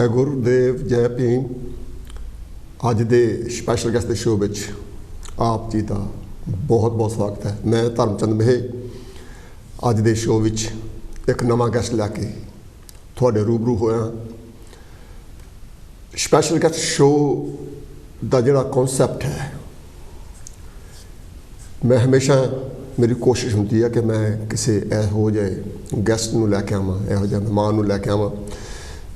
ਜੈ ਗੁਰਦੇਵ ਜੈ ਭੀਮ। ਅੱਜ ਦੇ ਸਪੈਸ਼ਲ ਗੈਸਟ ਦੇ ਸ਼ੋਅ ਵਿੱਚ ਆਪ ਜੀ ਦਾ ਬਹੁਤ ਬਹੁਤ ਸਵਾਗਤ ਹੈ। ਮੈਂ ਧਰਮਚੰਦ ਮਹੇ ਅੱਜ ਦੇ ਸ਼ੋਅ ਵਿੱਚ ਇੱਕ ਨਵਾਂ ਗੈਸਟ ਲੈ ਕੇ ਤੁਹਾਡੇ ਰੂਬਰੂ ਹੋਇਆ। ਸਪੈਸ਼ਲ ਗੈਸਟ ਸ਼ੋਅ ਦਾ ਜਿਹੜਾ ਕਨਸੈਪਟ ਹੈ, ਮੈਂ ਹਮੇਸ਼ਾ ਮੇਰੀ ਕੋਸ਼ਿਸ਼ ਹੁੰਦੀ ਹੈ ਕਿ ਮੈਂ ਕਿਸੇ ਇਹੋ ਜਿਹੇ ਗੈਸਟ ਨੂੰ ਲੈ ਕੇ ਆਵਾਂ, ਇਹੋ ਜਿਹੇ ਮਹਿਮਾਨ ਨੂੰ ਲੈ ਕੇ ਆਵਾਂ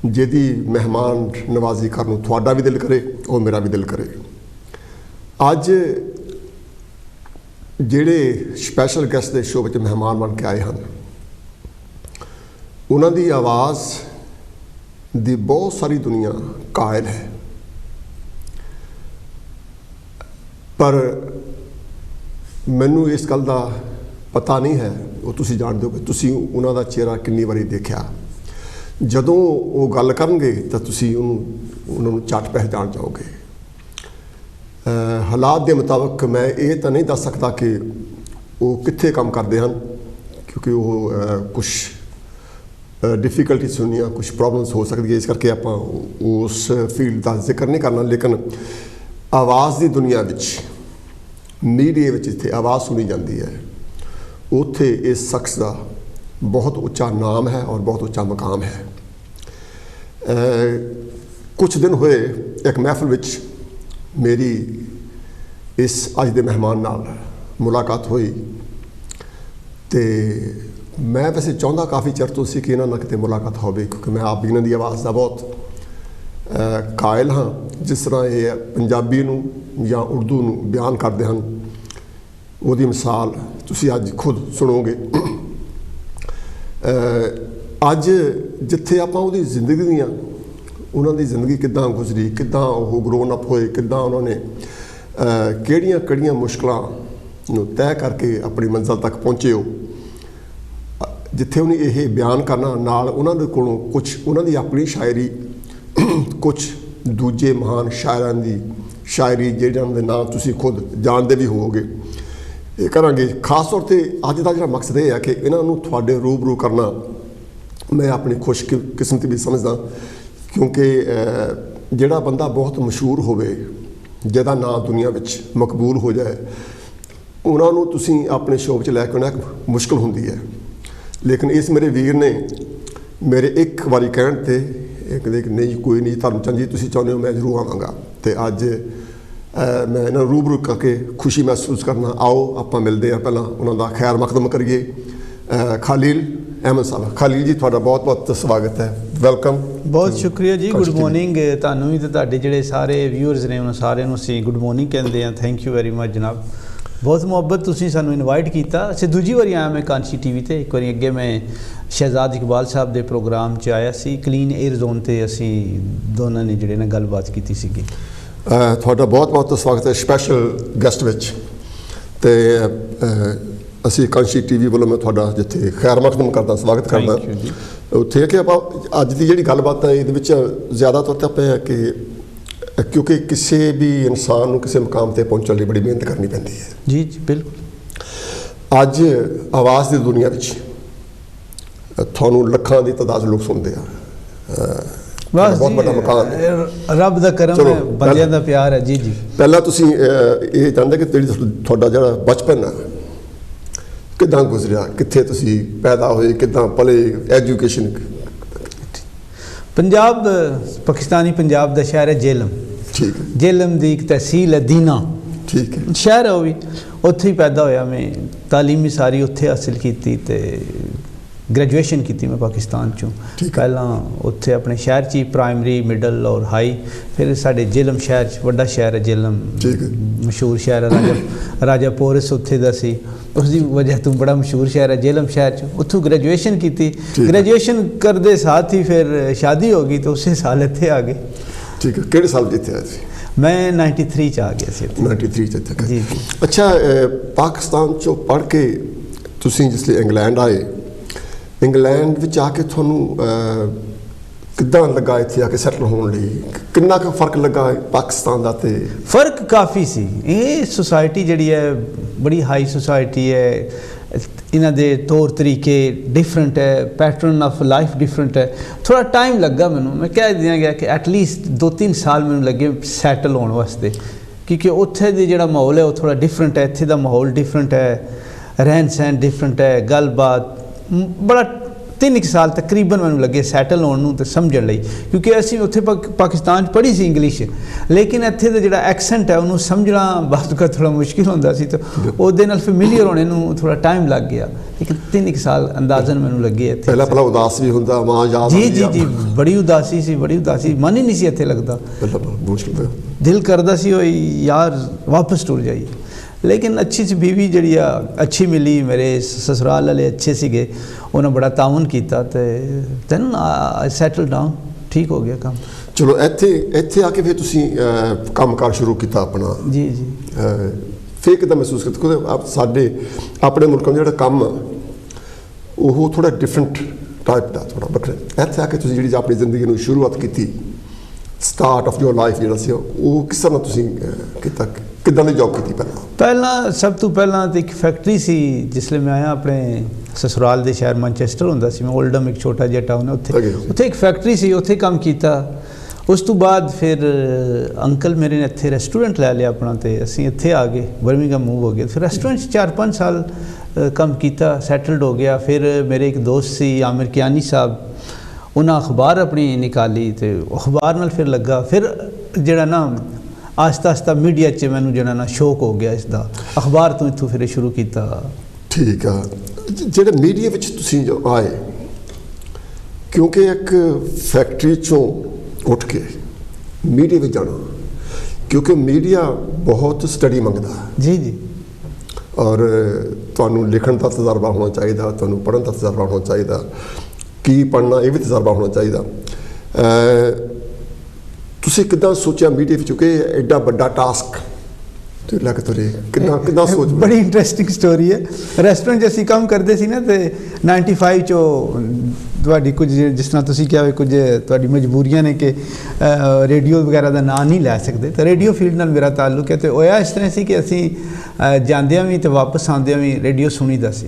ਜਿਹਦੀ ਮਹਿਮਾਨ ਨਵਾਜ਼ੀ ਕਰਨ ਨੂੰ ਤੁਹਾਡਾ ਵੀ ਦਿਲ ਕਰੇ ਔਰ ਮੇਰਾ ਵੀ ਦਿਲ ਕਰੇ। ਅੱਜ ਜਿਹੜੇ ਸਪੈਸ਼ਲ ਗੈਸਟ ਦੇ ਸ਼ੋਅ ਵਿੱਚ ਮਹਿਮਾਨ ਬਣ ਕੇ ਆਏ ਹਨ, ਉਹਨਾਂ ਦੀ ਆਵਾਜ਼ ਦੀ ਬਹੁਤ ਸਾਰੀ ਦੁਨੀਆ ਕਾਇਲ ਹੈ, ਪਰ ਮੈਨੂੰ ਇਸ ਗੱਲ ਦਾ ਪਤਾ ਨਹੀਂ ਹੈ, ਉਹ ਤੁਸੀਂ ਜਾਣਦੇ ਹੋ ਕਿ ਤੁਸੀਂ ਉਹਨਾਂ ਦਾ ਚਿਹਰਾ ਕਿੰਨੀ ਵਾਰੀ ਦੇਖਿਆ। ਜਦੋਂ ਉਹ ਗੱਲ ਕਰਨਗੇ ਤਾਂ ਤੁਸੀਂ ਉਹਨਾਂ ਨੂੰ ਝੱਟ ਪਹਿਚਾਣ ਜਾਓਗੇ। ਹਾਲਾਤ ਦੇ ਮੁਤਾਬਕ ਮੈਂ ਇਹ ਤਾਂ ਨਹੀਂ ਦੱਸ ਸਕਦਾ ਕਿ ਉਹ ਕਿੱਥੇ ਕੰਮ ਕਰਦੇ ਹਨ, ਕਿਉਂਕਿ ਉਹ ਕੁਛ ਡਿਫੀਕਲਟੀਜ਼ ਹੁੰਦੀਆਂ, ਕੁਛ ਪ੍ਰੋਬਲਮਸ ਹੋ ਸਕਦੀ ਹੈ, ਇਸ ਕਰਕੇ ਆਪਾਂ ਉਸ ਫੀਲਡ ਦਾ ਜ਼ਿਕਰ ਨਹੀਂ ਕਰਨਾ। ਲੇਕਿਨ ਆਵਾਜ਼ ਦੀ ਦੁਨੀਆ ਵਿੱਚ, ਮੀਡੀਆ ਵਿੱਚ ਜਿੱਥੇ ਆਵਾਜ਼ ਸੁਣੀ ਜਾਂਦੀ ਹੈ, ਉੱਥੇ ਇਸ ਸ਼ਖਸ ਦਾ ਬਹੁਤ ਉੱਚਾ ਨਾਮ ਹੈ ਔਰ ਬਹੁਤ ਉੱਚਾ ਮਕਾਮ ਹੈ। ਕੁਛ ਦਿਨ ਹੋਏ ਇੱਕ ਮਹਿਫਲ ਵਿੱਚ ਮੇਰੀ ਇਸ ਅੱਜ ਦੇ ਮਹਿਮਾਨ ਨਾਲ ਮੁਲਾਕਾਤ ਹੋਈ ਅਤੇ ਮੈਂ ਵੈਸੇ ਚਾਹੁੰਦਾ ਕਾਫੀ ਚਿਰ ਤੋਂ ਸੀ ਕਿ ਇਹਨਾਂ ਨਾਲ ਕਿਤੇ ਮੁਲਾਕਾਤ ਹੋਵੇ, ਕਿਉਂਕਿ ਮੈਂ ਆਪ ਵੀ ਇਹਨਾਂ ਦੀ ਆਵਾਜ਼ ਦਾ ਬਹੁਤ ਕਾਇਲ ਹਾਂ। ਜਿਸ ਤਰ੍ਹਾਂ ਇਹ ਪੰਜਾਬੀ ਨੂੰ ਜਾਂ ਉਰਦੂ ਨੂੰ ਬਿਆਨ ਕਰਦੇ ਹਨ, ਉਹਦੀ ਮਿਸਾਲ ਤੁਸੀਂ ਅੱਜ ਖੁਦ ਸੁਣੋਗੇ। ਅੱਜ ਜਿੱਥੇ ਆਪਾਂ ਉਹਦੀ ਜ਼ਿੰਦਗੀ ਦੀਆਂ, ਉਹਨਾਂ ਦੀ ਜ਼ਿੰਦਗੀ ਕਿੱਦਾਂ ਗੁਜ਼ਰੀ, ਕਿੱਦਾਂ ਉਹ ਗਰੋਨ ਅਪ ਹੋਏ, ਕਿੱਦਾਂ ਉਹਨਾਂ ਨੇ ਕਿਹੜੀਆਂ ਕਿਹੜੀਆਂ ਮੁਸ਼ਕਲਾਂ ਨੂੰ ਤੈਅ ਕਰਕੇ ਆਪਣੀ ਮੰਜ਼ਿਲ ਤੱਕ ਪਹੁੰਚੇ ਹੋ, ਜਿੱਥੇ ਉਹਨੇ ਇਹ ਬਿਆਨ ਕਰਨਾ, ਨਾਲ ਉਹਨਾਂ ਦੇ ਕੋਲੋਂ ਕੁਛ ਉਹਨਾਂ ਦੀ ਆਪਣੀ ਸ਼ਾਇਰੀ, ਕੁਛ ਦੂਜੇ ਮਹਾਨ ਸ਼ਾਇਰਾਂ ਦੀ ਸ਼ਾਇਰੀ ਜਿਹਨਾਂ ਦੇ ਨਾਮ ਤੁਸੀਂ ਖੁਦ ਜਾਣਦੇ ਵੀ ਹੋਵੋਗੇ, ਇਹ ਕਰਾਂਗੇ। ਖਾਸ ਤੌਰ 'ਤੇ ਅੱਜ ਦਾ ਜਿਹੜਾ ਮਕਸਦ ਇਹ ਹੈ ਕਿ ਇਹਨਾਂ ਨੂੰ ਤੁਹਾਡੇ ਰੂਬਰੂ ਕਰਨਾ ਮੈਂ ਆਪਣੀ ਖੁਸ਼ਕਿਸਮਤੀ ਵੀ ਸਮਝਦਾ, ਕਿਉਂਕਿ ਜਿਹੜਾ ਬੰਦਾ ਬਹੁਤ ਮਸ਼ਹੂਰ ਹੋਵੇ, ਜਿਹਦਾ ਨਾਂ ਦੁਨੀਆ ਵਿੱਚ ਮਕਬੂਲ ਹੋ ਜਾਏ, ਉਹਨਾਂ ਨੂੰ ਤੁਸੀਂ ਆਪਣੇ ਸ਼ੋਅ ਵਿੱਚ ਲੈ ਕੇ ਆਉਣਾ ਇੱਕ ਮੁਸ਼ਕਿਲ ਹੁੰਦੀ ਹੈ। ਲੇਕਿਨ ਇਸ ਮੇਰੇ ਵੀਰ ਨੇ ਮੇਰੇ ਇੱਕ ਵਾਰੀ ਕਹਿਣ 'ਤੇ ਕਹਿੰਦੇ ਕਿ ਨਹੀਂ ਕੋਈ ਨਹੀਂ ਧਰਮਚੰਦ ਜੀ, ਤੁਸੀਂ ਚਾਹੁੰਦੇ ਹੋ ਮੈਂ ਜ਼ਰੂਰ ਆਵਾਂਗਾ, ਅਤੇ ਅੱਜ ਮੈਂ ਇਹਨਾਂ ਨੂੰ ਰੂਬਰੂ ਕਰਕੇ ਖੁਸ਼ੀ ਮਹਿਸੂਸ ਕਰਨਾ। ਆਓ ਆਪਾਂ ਮਿਲਦੇ ਹਾਂ, ਪਹਿਲਾਂ ਉਹਨਾਂ ਦਾ ਖੈਰ ਮਕਦਮ ਕਰੀਏ। ਖਾਲਿਲ ਅਹਿਮਦ ਸਾਹਿਬ, ਖਾਲਿਲ ਜੀ ਤੁਹਾਡਾ ਬਹੁਤ ਬਹੁਤ ਸਵਾਗਤ ਹੈ, ਵੈਲਕਮ। ਬਹੁਤ ਸ਼ੁਕਰੀਆ ਜੀ, ਗੁੱਡ ਮੋਰਨਿੰਗ ਤੁਹਾਨੂੰ ਵੀ, ਅਤੇ ਤੁਹਾਡੇ ਜਿਹੜੇ ਸਾਰੇ ਵਿਊਅਰਸ ਨੇ ਉਹਨਾਂ ਸਾਰਿਆਂ ਨੂੰ ਅਸੀਂ ਗੁੱਡ ਮੋਰਨਿੰਗ ਕਹਿੰਦੇ ਹਾਂ। ਥੈਂਕ ਯੂ ਵੈਰੀ ਮਚ ਜਨਾਬ, ਬਹੁਤ ਮੁਹੱਬਤ ਤੁਸੀਂ ਸਾਨੂੰ ਇਨਵਾਈਟ ਕੀਤਾ। ਅਸੀਂ ਦੂਜੀ ਵਾਰੀ ਆਇਆ ਮੈਂ ਕਾਂਚੀ TV 'ਤੇ, ਇੱਕ ਵਾਰੀ ਅੱਗੇ ਮੈਂ ਸ਼ਹਿਜ਼ਾਦ ਇਕਬਾਲ ਸਾਹਿਬ ਦੇ ਪ੍ਰੋਗਰਾਮ 'ਚ ਆਇਆ ਸੀ, ਕਲੀਨ 에ਅਰ ਜ਼ੋਨ 'ਤੇ ਅਸੀਂ ਦੋਨਾਂ ਨੇ ਜਿਹੜੇ ਨਾ ਗੱਲਬਾਤ ਕੀਤੀ ਸੀਗੀ। ਤੁਹਾਡਾ ਬਹੁਤ ਬਹੁਤ ਸਵਾਗਤ ਹੈ ਸਪੈਸ਼ਲ ਗੈਸਟ ਵਿੱਚ। ਅਤੇ ਅਸੀਂ ਕਾਂਚੀ TV ਵੱਲੋਂ ਮੈਂ ਤੁਹਾਡਾ ਜਿੱਥੇ ਖੈਰ ਮਕਦਮ ਕਰਦਾ, ਸਵਾਗਤ ਕਰਦਾ ਉੱਥੇ, ਕਿ ਆਪਾਂ ਅੱਜ ਦੀ ਜਿਹੜੀ ਗੱਲਬਾਤ ਹੈ ਇਹਦੇ ਵਿੱਚ ਜ਼ਿਆਦਾ ਤੌਰ 'ਤੇ ਆਪਾਂ ਕਿ ਕਿਉਂਕਿ ਕਿਸੇ ਵੀ ਇਨਸਾਨ ਨੂੰ ਕਿਸੇ ਮੁਕਾਮ 'ਤੇ ਪਹੁੰਚਣ ਲਈ ਬੜੀ ਮਿਹਨਤ ਕਰਨੀ ਪੈਂਦੀ ਹੈ। ਜੀ ਜੀ ਬਿਲਕੁਲ। ਅੱਜ ਆਵਾਜ਼ ਦੀ ਦੁਨੀਆ ਵਿੱਚ ਤੁਹਾਨੂੰ ਲੱਖਾਂ ਦੀ ਤਾਦਾਦ ਲੋਕ ਸੁਣਦੇ ਆ, ਬਹੁਤ ਵੱਡਾ ਮਕਾਨ ਹੈ, ਰੱਬ ਦਾ ਕਰਮ ਹੈ, ਬੰਦਿਆਂ ਦਾ ਪਿਆਰ ਹੈ। ਜੀ ਜੀ, ਪਹਿਲਾਂ ਤੁਸੀਂ ਇਹ ਜਾਣਦੇ ਕਿ ਤੁਹਾਡਾ ਜਿਹੜਾ ਬਚਪਨ ਹੈ ਕਿੱਦਾਂ ਗੁਜ਼ਰਿਆ, ਕਿੱਥੇ ਤੁਸੀਂ ਪੈਦਾ ਹੋਏ, ਕਿੱਦਾਂ ਪਲੇ, ਐਜੂਕੇਸ਼ਨ? ਪੰਜਾਬ, ਪਾਕਿਸਤਾਨੀ ਪੰਜਾਬ ਦਾ ਸ਼ਹਿਰ ਹੈ ਜੇਹਲਮ। ਠੀਕ ਹੈ। ਜੇਹਲਮ ਦੀ ਇੱਕ ਤਹਿਸੀਲ ਹੈ ਦੀਨਾ। ਠੀਕ ਹੈ। ਸ਼ਹਿਰ ਹੈ ਉਹ ਵੀ, ਉੱਥੇ ਹੀ ਪੈਦਾ ਹੋਇਆ ਮੈਂ, ਤਾਲੀਮੀ ਸਾਰੀ ਉੱਥੇ ਹਾਸਿਲ ਕੀਤੀ ਅਤੇ ਗ੍ਰੈਜੂਏਸ਼ਨ ਕੀਤੀ ਮੈਂ ਪਾਕਿਸਤਾਨ 'ਚੋਂ। ਪਹਿਲਾਂ ਉੱਥੇ ਆਪਣੇ ਸ਼ਹਿਰ 'ਚ ਹੀ ਪ੍ਰਾਇਮਰੀ, ਮਿਡਲ ਔਰ ਹਾਈ, ਫਿਰ ਸਾਡੇ ਜੇਹਲਮ ਸ਼ਹਿਰ 'ਚ, ਵੱਡਾ ਸ਼ਹਿਰ ਹੈ ਜੇਹਲਮ, ਮਸ਼ਹੂਰ ਸ਼ਹਿਰ ਹੈ, ਰਾਜਾ ਪੋਰਸ ਉੱਥੇ ਦਾ ਸੀ, ਉਸ ਦੀ ਵਜ੍ਹਾ ਤੋਂ ਬੜਾ ਮਸ਼ਹੂਰ ਸ਼ਹਿਰ ਹੈ ਜੇਹਲਮ ਸ਼ਹਿਰ 'ਚ। ਉੱਥੋਂ ਗ੍ਰੈਜੂਏਸ਼ਨ ਕੀਤੀ, ਗ੍ਰੈਜੂਏਸ਼ਨ ਕਰਦੇ ਸਾਥ ਹੀ ਫਿਰ ਸ਼ਾਦੀ ਹੋ ਗਈ, ਤਾਂ ਉਸੇ ਸਾਲ ਇੱਥੇ ਆ ਗਏ। ਠੀਕ ਹੈ। ਕਿਹੜੇ ਸਾਲ ਜਿੱਥੇ ਆਏ ਸੀ? ਮੈਂ 93 'ਚ ਆ ਗਿਆ ਸੀ। 93 'ਚ ਇੱਥੇ? ਜੀ। ਅੱਛਾ, ਪਾਕਿਸਤਾਨ 'ਚੋਂ ਪੜ੍ਹ ਕੇ ਤੁਸੀਂ ਜਿਸ ਲਈ ਇੰਗਲੈਂਡ ਆਏ, ਇੰਗਲੈਂਡ ਵਿੱਚ ਆ ਕੇ ਤੁਹਾਨੂੰ ਕਿੱਦਾਂ ਲੱਗਾ ਇੱਥੇ ਆ ਕੇ ਸੈਟਲ ਹੋਣ ਲਈ? ਕਿੰਨਾ ਕੁ ਫਰਕ ਲੱਗਾ ਪਾਕਿਸਤਾਨ ਦਾ? ਤੇ ਫਰਕ ਕਾਫੀ ਸੀ। ਇਹ ਸੁਸਾਇਟੀ ਜਿਹੜੀ ਹੈ ਬੜੀ ਹਾਈ ਸੁਸਾਇਟੀ ਹੈ, इन्हां दे तौर तरीके डिफरेंट है, पैटर्न ऑफ लाइफ डिफरेंट है। थोड़ा टाइम लगा मैनू, मैं कह दिया गया कि एटलीस्ट 2-3 साल मैनू लगे सैटल होने वास्ते, क्योंकि उत्थे दी जिहड़ा माहौल है वो थोड़ा डिफरेंट है, इत्थे दा माहौल डिफरेंट है, रहन सहन डिफरेंट है, गलबात बड़ा 3 साल तकरीबन मैनू लगे सैटल होने ते समझण लई, क्योंकि असीं उत्थे पाकिस्तान पढ़ी सी इंग्लिश, लेकिन इत्थे दा जिहड़ा एक्सेंट है उन्होंने समझना बात का थोड़ा मुश्किल होंदा सी, तो ਉਹਦੇ ਨਾਲ फेमिलियर होने नूं थोड़ा टाइम लग गया, लेकिन 3 साल अंदाजन मैनू लगे इत्थे। पहला उदास भी हुंदा, मां याद जी जी जी, बड़ी उदासी सी, बड़ी उदासी, मन ही नहीं सी इत्थे लगदा, मुश्किल दिल करदा सी ओए यार वापस टुर जाइए, लेकिन अच्छी सी बीवी जी अच्छी मिली, मेरे ससुराल वाले अच्छे सीगे, उन्हें बड़ा ताउन किया, तो दैन आई सैटल डाउन, ठीक हो गया काम। चलो इत्थे आके फिर तुसी कामकार शुरू किया अपना? जी जी। फिर कितना महसूस करते, क्योंकि आप साडे अपने मुल्कों में जिहड़ा काम वो थोड़ा डिफरेंट टाइप का, थोड़ा बखरे, इत्थे आके तुसी जिहड़ी अपनी जिंदगी नूं शुरुआत की, स्टार्ट ऑफ योर लाइफ जिहड़ा सी वो किस तरह तुसी कीता, किदां दी जॉब की? पहला सब तो पहला तो एक फैक्ट्री सी, जिसले मैं आया अपने ससुराल दे शहर मैनचेस्टर हुंदा सी, मैं ओल्डम एक छोटा जिहा टाउन है, उत्थे एक फैक्ट्री सी, उत्थे काम कीता। उस तो बाद फिर अंकल मेरे ने इत्थे रेस्टोरेंट लै लिया अपना, तो असीं इत्थे आ गए, बर्मिंघम मूव हो गए, फिर रेस्टोरेंट 4-5 साल काम किया, सैटल्ड हो गया। फिर मेरे एक दोस्त सी आमिर कियानी साहब, उन्हें अखबार अपनी निकाली, तो अखबार नाल फिर लगा, फिर जिहड़ा ना आस्ता आस्ता मीडिया च मैनू जिहड़ा ना शौक हो गया इसका, अखबार तो इत्थों फिर शुरू किया। ठीक है, जिहड़े मीडिया विच तुसीं जो आए, क्योंकि एक फैक्ट्री चों उठ के मीडिया में जाना, क्योंकि मीडिया बहुत स्टडी मंगता है। जी जी। और तुहानू लिखण का तजर्बा होना चाहिए, तुहानू पढ़न का तजर्बा होना चाहिए, की पढ़ना ये भी तजर्बा होना चाहिए। तुसीं किदां सोचा मीडिया विच कि एडा बड़ा टास्क तो लग तुरे, किदां सोच? बड़ी इंटरेस्टिंग स्टोरी है। रेस्टोरेंट असीं काम करते सी ना, तो 95 चो ਤੁਹਾਡੀ ਕੁਝ ਜਿਸ ਤਰ੍ਹਾਂ ਤੁਸੀਂ ਕਿਹਾ ਕੁਝ ਤੁਹਾਡੀ ਮਜਬੂਰੀਆਂ ਨੇ ਕਿ ਰੇਡੀਓ ਵਗੈਰਾ ਦਾ ਨਾਂ ਨਹੀਂ ਲੈ ਸਕਦੇ, ਤਾਂ ਰੇਡੀਓ ਫੀਲਡ ਨਾਲ ਮੇਰਾ ਤਾਲੁਕ ਹੈ, ਤੇ ਹੋਇਆ ਇਸ ਤਰ੍ਹਾਂ ਸੀ ਕਿ ਅਸੀਂ ਜਾਂਦਿਆਂ ਵੀ ਤੇ ਵਾਪਸ ਆਉਂਦਿਆਂ ਵੀ ਰੇਡੀਓ ਸੁਣੀਦਾ ਸੀ।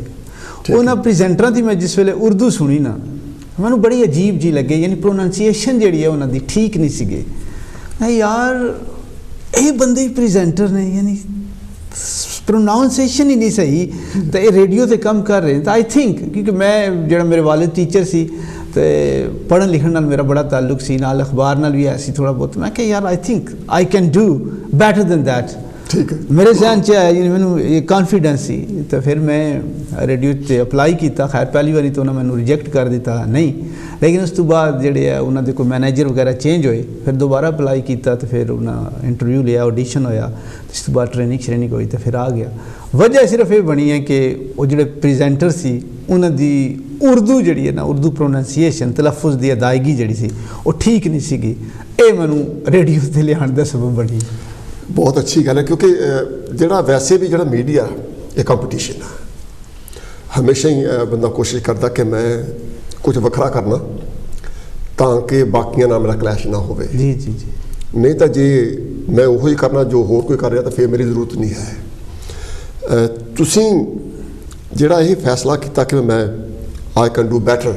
ਉਹਨਾਂ ਪ੍ਰੈਜ਼ੈਂਟਰਾਂ ਦੀ ਮੈਂ ਜਿਸ ਵੇਲੇ ਉਰਦੂ ਸੁਣੀ ਨਾ, ਮੈਨੂੰ ਬੜੀ ਅਜੀਬ ਜੀ ਲੱਗੇ, ਯਾਨੀ ਪ੍ਰੋਨਾਂਸੀਏਸ਼ਨ ਜਿਹੜੀ ਹੈ ਉਹਨਾਂ ਦੀ ਠੀਕ ਨਹੀਂ ਸੀਗੇ। ਯਾਰ ਇਹ ਬੰਦੇ ਹੀ ਪ੍ਰੈਜ਼ੈਂਟਰ ਨੇ, ਯਾਨੀ प्रोनाउंसिएशन ही नहीं सही, तो ये रेडियो से कम कर रहे हैं। तो आई थिंक क्योंकि मैं जो मेरे वालिद टीचर सी, तो पढ़न लिखण नाल मेरा बड़ा ताल्लुक सी, नाल अखबार नाल भी ऐसी थोड़ा बहुत, मैं कहा यार I think I can do better than that. ठीक है, मेरे जहन च आया, मैनू ये कॉन्फिडेंस सी, तो फिर मैं रेडियो से अप्लाई किया। खैर पहली बारी तो उन्होंने मैनू रिजेक्ट कर दिता नहीं, लेकिन उस तो बाद जेडे है उन्होंने कोई मैनेजर वगैरह चेंज होए, फिर दोबारा अप्लाई किया, तो फिर उन्हें इंटरव्यू लिया, ऑडिशन होया, इस तो बाद ट्रेनिंग हुई, तो फिर आ गया। वजह सिर्फ ये बनी है कि वो जो प्रेजेंटर सी उन्होंने उर्दू जी है ना, उर्दू प्रोनांसीएशन तलफ़ुज़ की अदायगी जी सी वो ठीक नहीं सी, ये मैनू रेडियो से लियाण का सबब बनी। बहुत अच्छी गल है, क्योंकि जिहड़ा वैसे भी जिहड़ा मीडिया ये कंपटीशन है, हमेशा ही बंदा कोशिश करता कि मैं कुछ वखरा करना ताकि बाकियां नाल मेरा क्लैश ना हो। जी जी जी। नहीं तो जे मैं वही करना जो होर कोई कर रहा, तो फिर मेरी जरूरत नहीं है। तुसीं जिहड़ा ये फैसला किया कि मैं आई कैन डू बैटर,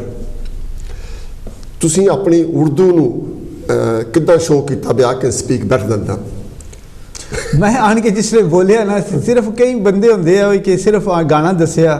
तुसीं अपनी उर्दू नूं किद्दां शो किया भी I can speak better than them? मैं आन के जिसले बोलिया ना, सिर्फ कई बंदे होंदे आ कि सिर्फ गाना दसिया,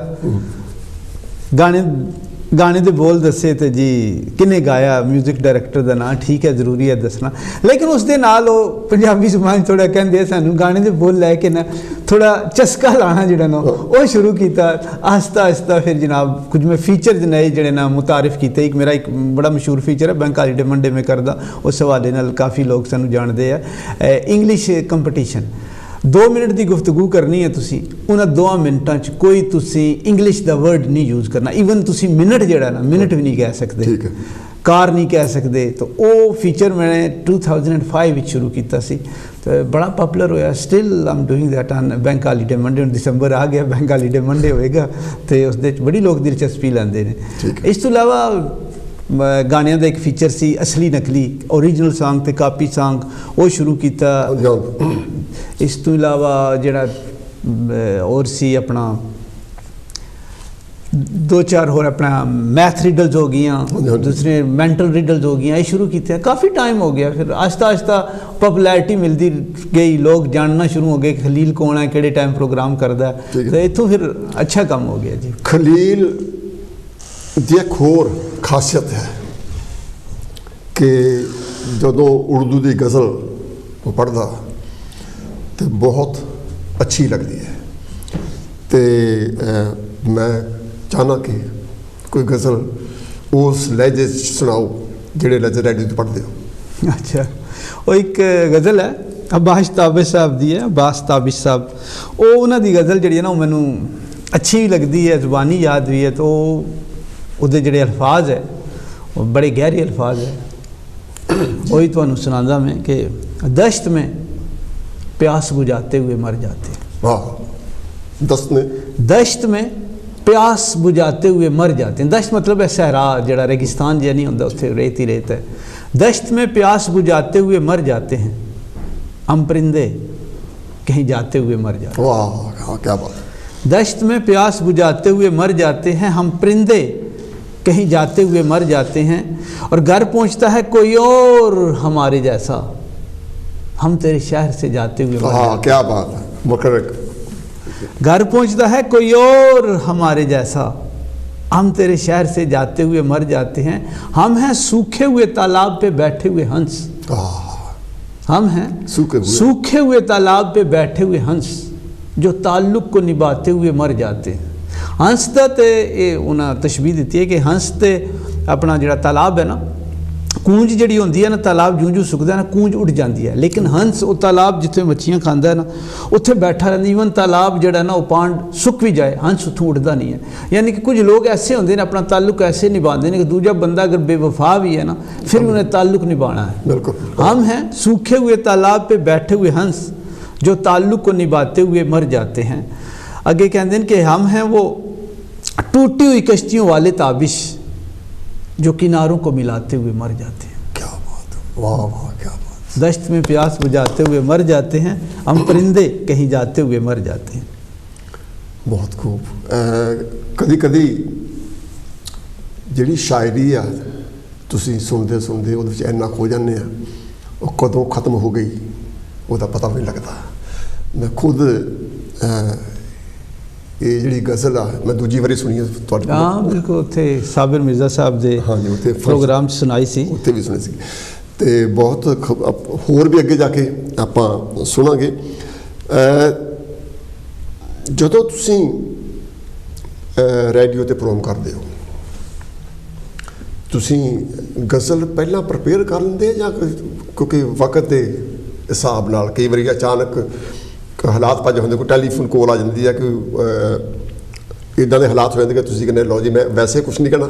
गाने दे बोल दसे, तो जी किने गाया, म्यूजिक डायरैक्टर का नाम, ठीक है जरूरी है दसना, लेकिन उस दे नाल वो पंजाबी ज़बान थोड़ा कहते सानू गाने दे बोल लैके ना थोड़ा चस्का लाना जिहड़ा ना वो शुरू किया। आहिस्ता आहिस्ता फिर जनाब कुछ मैं फीचर नए जिहड़े ना मुतारिफ किए। एक मेरा एक बड़ा मशहूर फीचर है बैंक हॉलीडे मंडे में करदा, उस हवाले नाल काफ़ी लोग सानू जानते हैं। इंग्लिश कंपटीशन 2 मिनट की गुफ्तगू करनी है, तुसी उन्हें 2 मिनटां च कोई तुसी इंग्लिश का वर्ड नहीं यूज़ करना, ईवन तुसी मिनट जिहड़ा ना मिनट भी नहीं कह सकते, कार नहीं कह सकते। तो वो फीचर मैंने 2005 में शुरू किया सी, तो बड़ा पॉपुलर होया। Still I am doing that on bank holiday Monday. दिसंबर आ गया, बैंक हॉलीडे मंडे होएगा, तो उस बड़ी लोग दिलचस्पी लेंदे ने। इस तो इलावा गाणियां दा एक फीचर सी असली नकली, ओरिजिनल सॉन्ग ते कॉपी सॉन्ग, वो शुरू किया। इस तो इलावा जिहड़ा और सी अपना दो चार होर अपना मैथ रिडल्स हो गई, दूसरे मैंटल रिडल्स हो गई, ये शुरू किए। काफ़ी टाइम हो गया, फिर आहिस्ता आहिस्ता पॉपुलैरिटी मिलती गई, लोग जानना शुरू हो गए खलील कौन है, किहड़े टाइम प्रोग्राम करता है, तो इतों फिर अच्छा काम हो गया जी। खलील ਦੀ ਇੱਕ ਹੋਰ ਖਾਸੀਅਤ ਹੈ ਕਿ ਜਦੋਂ ਉਰਦੂ ਦੀ ਗਜ਼ਲ ਉਹ ਪੜ੍ਹਦਾ ਤੇ ਬਹੁਤ ਅੱਛੀ ਲੱਗਦੀ ਹੈ, ਤੇ ਮੈਂ ਚਾਹਨਾ ਕਿ ਕੋਈ ਗਜ਼ਲ ਉਸ ਲਹਿਜੇ 'ਚ ਸੁਣਾਓ ਜਿਹੜੇ ਲਹਿਜੇ ਰੇਡੀਓ 'ਤੇ ਪੜ੍ਹਦੇ ਹੋ। अच्छा, वो एक गज़ल है अब्बास ताबिश साहब दी है, अब्बास ताबिश साहब, वो उन्होंने दी गज़ल जी है ना, मैनू अच्छी भी लगती है, ज़ुबानी याद भी है, तो ਉਹਦੇ ਜਿਹੜੇ ਅਲਫਾਜ਼ ਹੈ ਉਹ ਬੜੇ ਗਹਿਰੇ ਅਲਫਾਜ਼ ਹੈ। वही ਤੁਹਾਨੂੰ ਸੁਣਾਉਂਦਾ ਮੈਂ ਕਿ दश्त में प्यास बुझाते हुए मर जाते हैं। वाह, दश्त में प्यास बुझाते हुए मर जाते हैं। दश्त मतलब है सहरा, जड़ा रेगिस्तान जिहा नहीं होंदा, उत्थे रेत ही रेत है। दश्त में प्यास बुझाते हुए मर जाते हैं, हम परिंदे कहीं जाते हुए मर जाते हैं। वाह, क्या बात। दश्त में प्यास बुझाते हुए मर जाते हैं, हम परिंदे कहीं जाते हुए मर जाते हैं, और घर पहुंचता है कोई और हमारे जैसा, हम तेरे शहर से जाते हुए मर जाते हैं। क्या बात है, मुकर्रर। घर पहुंचता है कोई और हमारे जैसा, हम तेरे शहर से जाते हुए मर जाते हैं, हम हैं सूखे हुए तालाब पे बैठे हुए हंस, हम हैं सूखे हुए तालाब पे बैठे हुए हंस, जो ताल्लुक को निभाते हुए मर जाते हैं। हंस का तो ये उन्हें तशबीह दी है कि हंस तो अपना जो तालाब है ना, कूंज जी होंगी है ना, तालाब जूं जूं सुकता है ना, कूंज उड़ जाती है, लेकिन हंस वो तालाब जिथे मच्छियाँ खाता है ना, उत्थे बैठा रहता। ईवन तालाब जोड़ा ना वो पांड सुक भी जाए, हंस उत्थों उड़ता नहीं है। यानी कि कुछ लोग ऐसे होंगे ने, अपना ताल्लुक ऐसे निभाते हैं कि दूजा बंदा अगर बेवफा भी है ना, फिर उन्हें ताल्लुक निभाना है। बिल्कुल। हम हैं सूखे हुए तालाब पे बैठे हुए हंस, जो ताल्लुक को निभाते हुए मर जाते हैं। आगे कहते हैं कि हम हैं वो टूटी हुई कश्तियों वाले ताबिश, जो किनारों को मिलाते हुए मर जाते हैं। क्या बात है, वाह वाह, क्या बात। दश्त में प्यास बुझाते हुए मर जाते हैं, हम परिंदे कहीं जाते हुए मर जाते हैं। बहुत खूब। कदी कदी ਜਿਹੜੀ ਸ਼ਾਇਰੀ ਆ ਤੁਸੀਂ ਸੁਣਦੇ ਸੁਣਦੇ ਉਹਦੇ ਵਿੱਚ ਇੰਨਾ ਖੋ ਜਾਂਦੇ ਆ, ਉਹ ਕਦੋਂ ਖਤਮ ਹੋ ਗਈ ਉਹਦਾ ਪਤਾ ਵੀ ਨਹੀਂ ਲੱਗਦਾ। ਮੈਂ ਖੁਦ ਇਹ ਜਿਹੜੀ ਗਜ਼ਲ ਆ ਮੈਂ ਦੂਜੀ ਵਾਰੀ ਸੁਣੀ ਹੈ ਤੁਹਾਡੇ ਕੋਲ। ਹਾਂ ਬਿਲਕੁਲ, ਉੱਥੇ ਸਾਬਿਰ ਮਿਰਜ਼ਾ ਸਾਹਿਬ ਦੇ ਹਾਂਜੀ ਉੱਥੇ ਪ੍ਰੋਗਰਾਮ 'ਚ ਸੁਣਾਈ ਸੀ, ਉੱਥੇ ਵੀ ਸੁਣੀ ਸੀ, ਅਤੇ ਬਹੁਤ ਹੋਰ ਵੀ ਅੱਗੇ ਜਾ ਕੇ ਆਪਾਂ ਸੁਣਾਂਗੇ। ਜਦੋਂ ਤੁਸੀਂ ਰੇਡੀਓ 'ਤੇ ਪ੍ਰੋਗਰਾਮ ਕਰਦੇ ਹੋ, ਤੁਸੀਂ ਗਜ਼ਲ ਪਹਿਲਾਂ ਪ੍ਰਪੇਅਰ ਕਰ ਲੈਂਦੇ ਜਾਂ ਕਿਉਂਕਿ ਵਕਤ ਦੇ ਹਿਸਾਬ ਨਾਲ ਕਈ ਵਾਰੀ ਅਚਾਨਕ ਹਾਲਾਤ ਭੱਜ ਹੁੰਦੇ, ਕੋਈ ਟੈਲੀਫੋਨ ਕੋਲ ਆ ਜਾਂਦੀ ਹੈ, ਕਿ ਇੱਦਾਂ ਦੇ ਹਾਲਾਤ ਹੋ ਜਾਂਦੇ ਕਿ ਤੁਸੀਂ ਕਹਿੰਦੇ ਲਓ ਜੀ ਮੈਂ ਵੈਸੇ ਕੁਛ ਨਹੀਂ ਕਹਿਣਾ,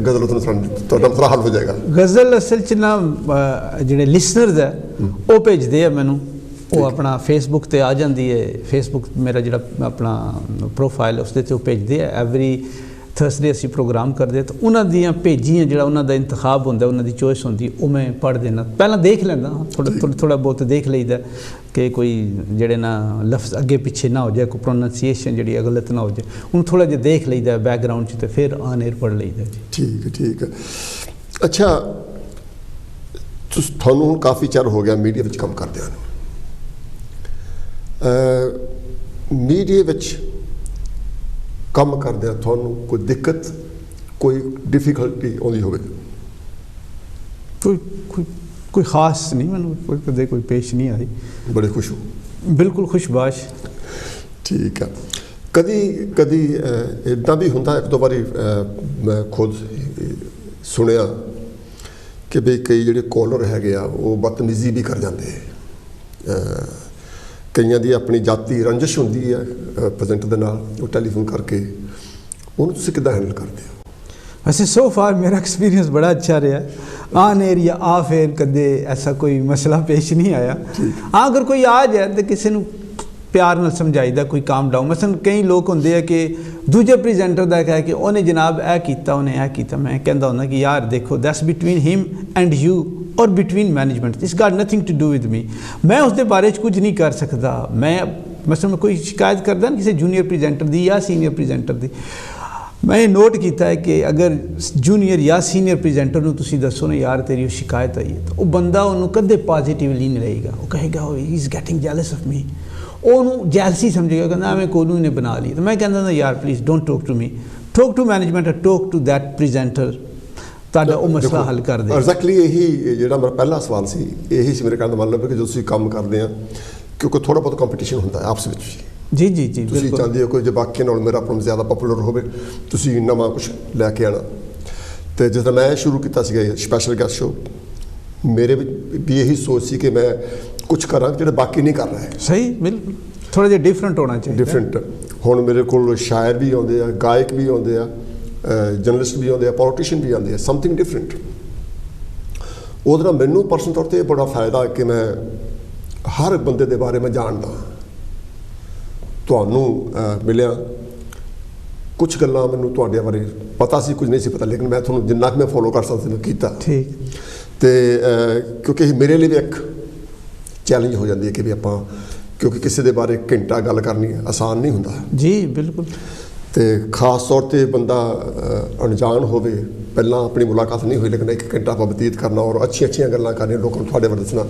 ਗਜ਼ਲ ਤੁਹਾਡਾ ਮਸਲਾ ਹੱਲ ਹੋ ਜਾਏਗਾ। ਗਜ਼ਲ ਅਸਲ 'ਚ ਨਾ ਜਿਹੜੇ ਲਿਸਨਰਸ ਹੈ ਉਹ ਭੇਜਦੇ ਆ ਮੈਨੂੰ, ਉਹ ਆਪਣਾ ਫੇਸਬੁੱਕ 'ਤੇ ਆ ਜਾਂਦੀ ਹੈ, ਫੇਸਬੁੱਕ ਮੇਰਾ ਜਿਹੜਾ ਆਪਣਾ ਪ੍ਰੋਫਾਈਲ ਉਸ ਦੇ 'ਤੇ ਉਹ ਭੇਜਦੇ ਆ। ਐਵਰੀ ਥਰਸਡੇ ਅਸੀਂ ਪ੍ਰੋਗਰਾਮ ਕਰਦੇ, ਤਾਂ ਉਹਨਾਂ ਦੀਆਂ ਭੇਜੀਆਂ ਜਿਹੜਾ ਉਹਨਾਂ ਦਾ ਇੰਤਖਾਬ ਹੁੰਦਾ, ਉਹਨਾਂ ਦੀ ਚੋਇਸ ਹੁੰਦੀ, ਉਹ ਮੈਂ ਪੜ੍ਹ ਦੇਣਾ। ਪਹਿਲਾਂ ਦੇਖ ਲੈਂਦਾ, ਥੋੜ੍ਹਾ ਬਹੁਤ ਦੇਖ ਲਈਦਾ ਕਿ ਕੋਈ ਜਿਹੜੇ ਨਾ ਲਫ਼ਜ਼ ਅੱਗੇ ਪਿੱਛੇ ਨਾ ਹੋ ਜਾਏ, ਕੋਈ ਪ੍ਰੋਨਾਂਸੀਏਸ਼ਨ ਜਿਹੜੀ ਗਲਤ ਨਾ ਹੋ ਜਾਏ, ਹੁਣ ਥੋੜ੍ਹਾ ਜਿਹਾ ਦੇਖ ਲਈਦਾ ਬੈਕਗਰਾਊਂਡ 'ਚ, ਅਤੇ ਫਿਰ ਆਨ ਏਅਰ ਪੜ੍ਹ ਲਈਦਾ ਜੀ। ਠੀਕ ਹੈ, ਠੀਕ ਹੈ। ਅੱਛਾ, ਤੁਹਾਨੂੰ ਹੁਣ ਕਾਫੀ ਚਿਰ ਹੋ ਗਿਆ ਮੀਡੀਆ ਵਿੱਚ ਕੰਮ ਕਰਦਿਆਂ ਨੂੰ। ਮੀਡੀਆ ਵਿੱਚ ਕੰਮ ਕਰਦਿਆਂ ਤੁਹਾਨੂੰ ਕੋਈ ਦਿੱਕਤ, ਕੋਈ ਡਿਫੀਕਲਟੀ ਆਉਂਦੀ ਹੋਵੇ? ਕੋਈ ਖਾਸ ਨਹੀਂ, ਮੈਨੂੰ ਕਦੇ ਕੋਈ ਪੇਸ਼ ਨਹੀਂ ਆਈ। ਬੜੇ ਖੁਸ਼ ਹੋ? ਬਿਲਕੁਲ ਖੁਸ਼ਬਾਸ਼। ਠੀਕ ਹੈ। ਕਦੀ ਕਦੀ ਇੱਦਾਂ ਵੀ ਹੁੰਦਾ, ਇੱਕ ਦੋ ਵਾਰੀ ਮੈਂ ਖੁਦ ਸੁਣਿਆ ਕਿ ਬਈ ਕਈ ਜਿਹੜੇ ਕਾਲਰ ਹੈਗੇ ਆ ਉਹ ਬਦਤਮੀਜ਼ੀ ਵੀ ਕਰ ਜਾਂਦੇ, ਕਈਆਂ ਦੀ ਆਪਣੀ ਜਾਤੀ ਰੰਜਿਸ਼ ਹੁੰਦੀ ਹੈ ਪ੍ਰੈਜ਼ੈਂਟਰ ਦੇ ਨਾਲ, ਉਹ ਟੈਲੀਫੋਨ ਕਰਕੇ, ਉਹਨੂੰ ਤੁਸੀਂ ਕਿੱਦਾਂ ਹੈਂਡਲ ਕਰਦੇ ਹੋ? वैसे सो फार मेरा एक्सपीरियंस बड़ा अच्छा रहा, ऑन एयर या ऑफ एयर कदे ऐसा कोई मसला पेश नहीं आया। हाँ, अगर कोई आ जाए तो किसी को प्यार नाल समझाईदा, कोई काम डाउन। मसलन कई लोग होंगे है कि दूजे प्रेजेंटर का कह के उन्हें जनाब यह किया, उन्हें यह किया, मैं कहता हूँ कि यार देखो that's between him and you और between management, this got nothing to do with me. मैं उसके बारे कुछ नहीं कर सकता। मैं मसलन कोई शिकायत करदा किसी जूनियर प्रेजेंटर की या सीनियर प्रेजेंटर की, ਮੈਂ ਨੋਟ ਕੀਤਾ ਹੈ ਕਿ ਅਗਰ ਜੂਨੀਅਰ ਜਾਂ ਸੀਨੀਅਰ ਪ੍ਰੈਜ਼ੈਂਟਰ ਨੂੰ ਤੁਸੀਂ ਦੱਸੋ ਨਾ ਯਾਰ ਤੇਰੀ ਉਹ ਸ਼ਿਕਾਇਤ ਆਈ ਹੈ, ਤਾਂ ਉਹ ਬੰਦਾ ਉਹਨੂੰ ਕਦੇ ਪੋਜ਼ੀਟਿਵਲੀ ਨਹੀਂ ਰਹੇਗਾ। ਉਹ ਕਹੇਗਾ ਉਹ ਹੀ ਇਜ਼ ਗੈਟਿੰਗ ਜੈਲਸ ਆਫ ਮੀ, ਉਹਨੂੰ ਜੈਲਸੀ ਸਮਝੇਗਾ, ਕਹਿੰਦਾ ਮੈਂ ਕੋਲੂ ਨੇ ਬਣਾ ਲਈ। ਤਾਂ ਮੈਂ ਕਹਿੰਦਾ ਨਾ ਯਾਰ please don't talk to me, talk to management, talk to that presenter, ਤੁਹਾਡਾ ਉਹ ਮਸਲਾ ਹੱਲ ਕਰ ਦੇ। ਐਗਜ਼ੈਕਟਲੀ ਇਹੀ ਜਿਹੜਾ ਮੇਰਾ ਪਹਿਲਾ ਸਵਾਲ ਸੀ, ਇਹੀ ਸੀ ਮੇਰੇ ਕਹਿਣ ਦਾ ਮਤਲਬ ਕਿ ਜਦੋਂ ਤੁਸੀਂ ਕੰਮ ਕਰਦੇ ਆ, ਕਿਉਂਕਿ ਥੋੜ੍ਹਾ ਬਹੁਤ ਕੰਪੀਟੀਸ਼ਨ ਹੁੰਦਾ ਹੈ ਆਪਸ ਵਿੱਚ। ਜੀ ਜੀ ਜੀ, ਤੁਸੀਂ ਚਾਹੁੰਦੇ ਹੋ ਕਿ ਜੇ ਬਾਕੀ ਨਾਲ ਮੇਰਾ ਪ੍ਰੋਗਰਾਮ ਜ਼ਿਆਦਾ ਪਪੂਲਰ ਹੋਵੇ, ਤੁਸੀਂ ਨਵਾਂ ਕੁਝ ਲੈ ਕੇ ਆਉਣਾ। ਅਤੇ ਜਦੋਂ ਮੈਂ ਸ਼ੁਰੂ ਕੀਤਾ ਸੀਗਾ ਸਪੈਸ਼ਲ ਗੈਸਟ ਸ਼ੋ, ਮੇਰੇ ਵਿੱਚ ਵੀ ਇਹੀ ਸੋਚ ਸੀ ਕਿ ਮੈਂ ਕੁਝ ਕਰਾਂ ਜਿਹੜੇ ਬਾਕੀ ਨਹੀਂ ਕਰ ਰਹੇ। ਸਹੀ, ਬਿਲਕੁਲ ਥੋੜ੍ਹਾ ਜਿਹਾ ਡਿਫਰੈਂਟ ਹੋਣਾ ਚਾਹੀਦਾ। ਡਿਫਰੈਂਟ। ਹੁਣ ਮੇਰੇ ਕੋਲ ਸ਼ਾਇਰ ਵੀ ਆਉਂਦੇ ਆ, ਗਾਇਕ ਵੀ ਆਉਂਦੇ ਆ, ਜਰਨਲਿਸਟ ਵੀ ਆਉਂਦੇ ਆ, ਪੋਲੀਟੀਸ਼ੀਅਨ ਵੀ ਆਉਂਦੇ ਆ, ਸਮਥਿੰਗ ਡਿਫਰੈਂਟ। ਉਹਦੇ ਨਾਲ ਮੈਨੂੰ ਪਰਸਨਲ ਤੌਰ 'ਤੇ ਬੜਾ ਫਾਇਦਾ ਕਿ ਮੈਂ ਹਰ ਬੰਦੇ ਦੇ ਬਾਰੇ ਮੈਂ ਜਾਣਦਾ। ਤੁਹਾਨੂੰ ਮਿਲਿਆ, ਕੁਝ ਗੱਲਾਂ ਮੈਨੂੰ ਤੁਹਾਡੇ ਬਾਰੇ ਪਤਾ ਸੀ, ਕੁਝ ਨਹੀਂ ਸੀ ਪਤਾ, ਲੇਕਿਨ ਮੈਂ ਤੁਹਾਨੂੰ ਜਿੰਨਾ ਕੁ ਮੈਂ ਫੋਲੋ ਕਰ ਸਕਦਾ ਸੀ ਮੈਂ ਕੀਤਾ। ਠੀਕ। ਅਤੇ ਕਿਉਂਕਿ ਮੇਰੇ ਲਈ ਵੀ ਇੱਕ ਚੈਲੰਜ ਹੋ ਜਾਂਦੀ ਹੈ ਕਿ ਵੀ ਆਪਾਂ, ਕਿਉਂਕਿ ਕਿਸੇ ਦੇ ਬਾਰੇ ਘੰਟਾ ਗੱਲ ਕਰਨੀ ਆਸਾਨ ਨਹੀਂ ਹੁੰਦਾ। ਜੀ ਬਿਲਕੁਲ। ਅਤੇ ਖਾਸ ਤੌਰ 'ਤੇ ਬੰਦਾ ਅਣਜਾਣ ਹੋਵੇ, ਪਹਿਲਾਂ ਆਪਣੀ ਮੁਲਾਕਾਤ ਨਹੀਂ ਹੋਈ, ਲੇਕਿਨ 1 ਘੰਟਾ ਆਪਾਂ ਬਤੀਤ ਕਰਨਾ ਔਰ ਅੱਛੀਆਂ ਗੱਲਾਂ ਕਰਨੀਆਂ, ਲੋਕਾਂ ਨੂੰ ਤੁਹਾਡੇ ਬਾਰੇ ਦੱਸਣਾ,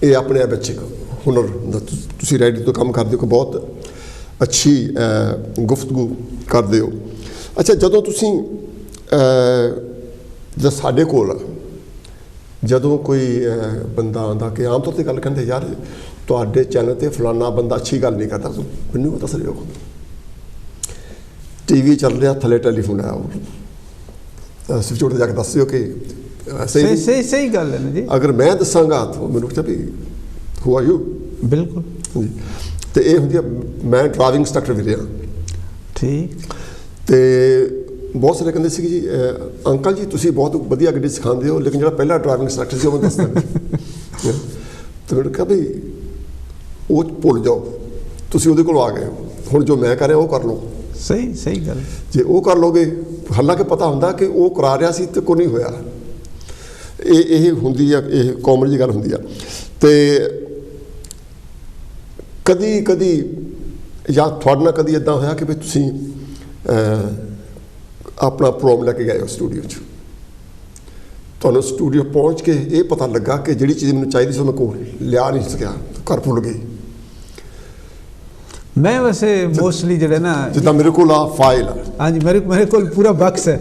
ਇਹ ਆਪਣੇ ਆਪ ਵਿੱਚ ਹੁਨਰ ਹੁੰਦਾ। ਤੁਸੀਂ ਰੇਡੀਓ ਤੋਂ ਕੰਮ ਕਰਦੇ ਹੋ ਕਿ ਬਹੁਤ ਅੱਛੀ ਗੁਫ਼ਤਗੂ ਕਰਦੇ ਹੋ। ਅੱਛਾ, ਜਦੋਂ ਤੁਸੀਂ ਜਦ ਸਾਡੇ ਕੋਲ ਜਦੋਂ ਕੋਈ ਬੰਦਾ ਆਉਂਦਾ ਕਿ ਆਮ ਤੌਰ 'ਤੇ ਗੱਲ ਕਹਿੰਦੇ ਯਾਰ ਤੁਹਾਡੇ ਚੈਨਲ 'ਤੇ ਫਲਾਨਾ ਬੰਦਾ ਅੱਛੀ ਗੱਲ ਨਹੀਂ ਕਰਦਾ, ਮੈਨੂੰ ਪਤਾ ਸਰ TV ਚੱਲ ਰਿਹਾ, ਥੱਲੇ ਟੈਲੀਫੋਨ ਆਇਆ, ਉਹ ਸਵਿਚ ਬੋਰਡ 'ਤੇ ਜਾ ਕੇ ਦੱਸ ਦਿਓ ਕਿ ਸਹੀ ਗੱਲ ਹੈ ਨਾ ਜੀ। ਅਗਰ ਮੈਂ ਦੱਸਾਂਗਾ ਤਾਂ ਮੈਨੂੰ ਪੁੱਛਿਆ ਵੀ ਹੂ ਆਰ ਯੂ। ਬਿਲਕੁਲ ਜੀ। ਅਤੇ ਇਹ ਹੁੰਦੀ ਆ, ਮੈਂ ਡਰਾਈਵਿੰਗ ਇੰਸਟਰਕਟਰ ਵੀ ਰਿਹਾ। ਠੀਕ। ਅਤੇ ਬਹੁਤ ਸਾਰੇ ਕਹਿੰਦੇ ਸੀ ਕਿ ਜੀ ਅੰਕਲ ਜੀ ਤੁਸੀਂ ਬਹੁਤ ਵਧੀਆ ਗੱਡੀ ਸਿਖਾਉਂਦੇ ਹੋ, ਲੇਕਿਨ ਜਿਹੜਾ ਪਹਿਲਾ ਡਰਾਈਵਿੰਗ ਇੰਸਟਰਕਟਰ ਸੀ ਉਹ ਮੈਨੂੰ ਦੱਸਦਾ। ਅਤੇ ਮੈਨੂੰ ਕਿਹਾ ਵੀ ਉਹ ਭੁੱਲ ਜਾਓ, ਤੁਸੀਂ ਉਹਦੇ ਕੋਲ ਆ ਗਏ, ਹੁਣ ਜੋ ਮੈਂ ਕਰ ਰਿਹਾ ਉਹ ਕਰ ਲਓ। ਸਹੀ ਗੱਲ। ਜੇ ਉਹ ਕਰ ਲਓਗੇ, ਹਾਲਾਂਕਿ ਪਤਾ ਹੁੰਦਾ ਕਿ ਉਹ ਕਰਾ ਰਿਹਾ ਸੀ ਅਤੇ ਕੋਈ ਨਹੀਂ ਹੋਇਆ। ਇਹ ਹੁੰਦੀ ਆ, ਇਹ ਕਾਮਨ ਜਿਹੀ ਗੱਲ ਹੁੰਦੀ ਆ। ਅਤੇ ਕਦੀ ਜਾਂ ਤੁਹਾਡੇ ਨਾਲ ਕਦੀ ਇੱਦਾਂ ਹੋਇਆ ਕਿ ਵੀ ਤੁਸੀਂ ਆਪਣਾ ਪ੍ਰੋਗਰਾਮ ਲੈ ਕੇ ਗਏ ਹੋ ਸਟੂਡੀਓ 'ਚ, ਤੁਹਾਨੂੰ ਸਟੂਡੀਓ ਪਹੁੰਚ ਕੇ ਇਹ ਪਤਾ ਲੱਗਾ ਕਿ ਜਿਹੜੀ ਚੀਜ਼ ਮੈਨੂੰ ਚਾਹੀਦੀ ਸੀ ਉਹ ਮੈਂ ਕੋਲ ਲਿਆ ਨਹੀਂ ਸਕਿਆ, ਘਰ ਭੁੱਲ ਗਈ? ਮੈਂ ਵੈਸੇ ਮੋਸਟਲੀ ਜਿਹੜੇ ਨਾ, ਜਿੱਦਾਂ ਮੇਰੇ ਕੋਲ ਆ ਫਾਈਲ ਆ, ਹਾਂਜੀ ਮੇਰੇ ਕੋਲ ਪੂਰਾ ਬਕਸ ਹੈ,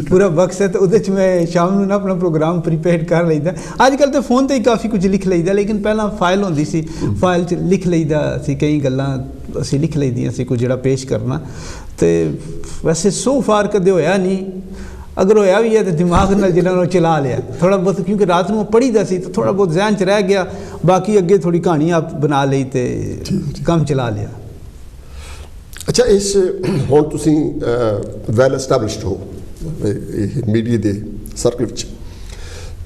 ਪੂਰਾ ਬਕਸ ਹੈ, ਅਤੇ ਉਹਦੇ 'ਚ ਮੈਂ ਸ਼ਾਮ ਨੂੰ ਨਾ ਆਪਣਾ ਪ੍ਰੋਗਰਾਮ ਪ੍ਰੀਪੇਅਰ ਕਰ ਲਈਦਾ। ਅੱਜ ਕੱਲ੍ਹ ਤਾਂ ਫੋਨ 'ਤੇ ਹੀ ਕਾਫੀ ਕੁਝ ਲਿਖ ਲਈਦਾ, ਲੇਕਿਨ ਪਹਿਲਾਂ ਫਾਈਲ ਹੁੰਦੀ ਸੀ, ਫਾਈਲ 'ਚ ਲਿਖ ਲਈਦਾ ਸੀ, ਕਈ ਗੱਲਾਂ ਅਸੀਂ ਲਿਖ ਲਈਦੀਆਂ ਸੀ, ਕੁਝ ਜਿਹੜਾ ਪੇਸ਼ ਕਰਨਾ। ਅਤੇ ਵੈਸੇ ਸੋ ਫਾਰ ਕਦੇ ਹੋਇਆ ਨਹੀਂ, ਅਗਰ ਹੋਇਆ ਵੀ ਹੈ ਤਾਂ ਦਿਮਾਗ ਨਾਲ ਜਿਹਨਾਂ ਨੂੰ ਚਲਾ ਲਿਆ ਥੋੜ੍ਹਾ ਬਹੁਤ, ਕਿਉਂਕਿ ਰਾਤ ਨੂੰ ਪੜ੍ਹੀਦਾ ਸੀ ਤਾਂ ਥੋੜ੍ਹਾ ਬਹੁਤ ਜ਼ਹਿਨ 'ਚ ਰਹਿ ਗਿਆ, ਬਾਕੀ ਅੱਗੇ ਥੋੜ੍ਹੀ ਕਹਾਣੀ ਆਪ ਬਣਾ ਲਈ ਅਤੇ ਕੰਮ ਚਲਾ ਲਿਆ। ਅੱਛਾ, ਇਸ ਹੁਣ ਤੁਸੀਂ ਵੈਲ ਐਸਟੈਬਲਿਸ਼ਡ ਹੋ ਇਹ ਮੀਡੀਆ ਦੇ ਸਰਕਲ ਵਿੱਚ,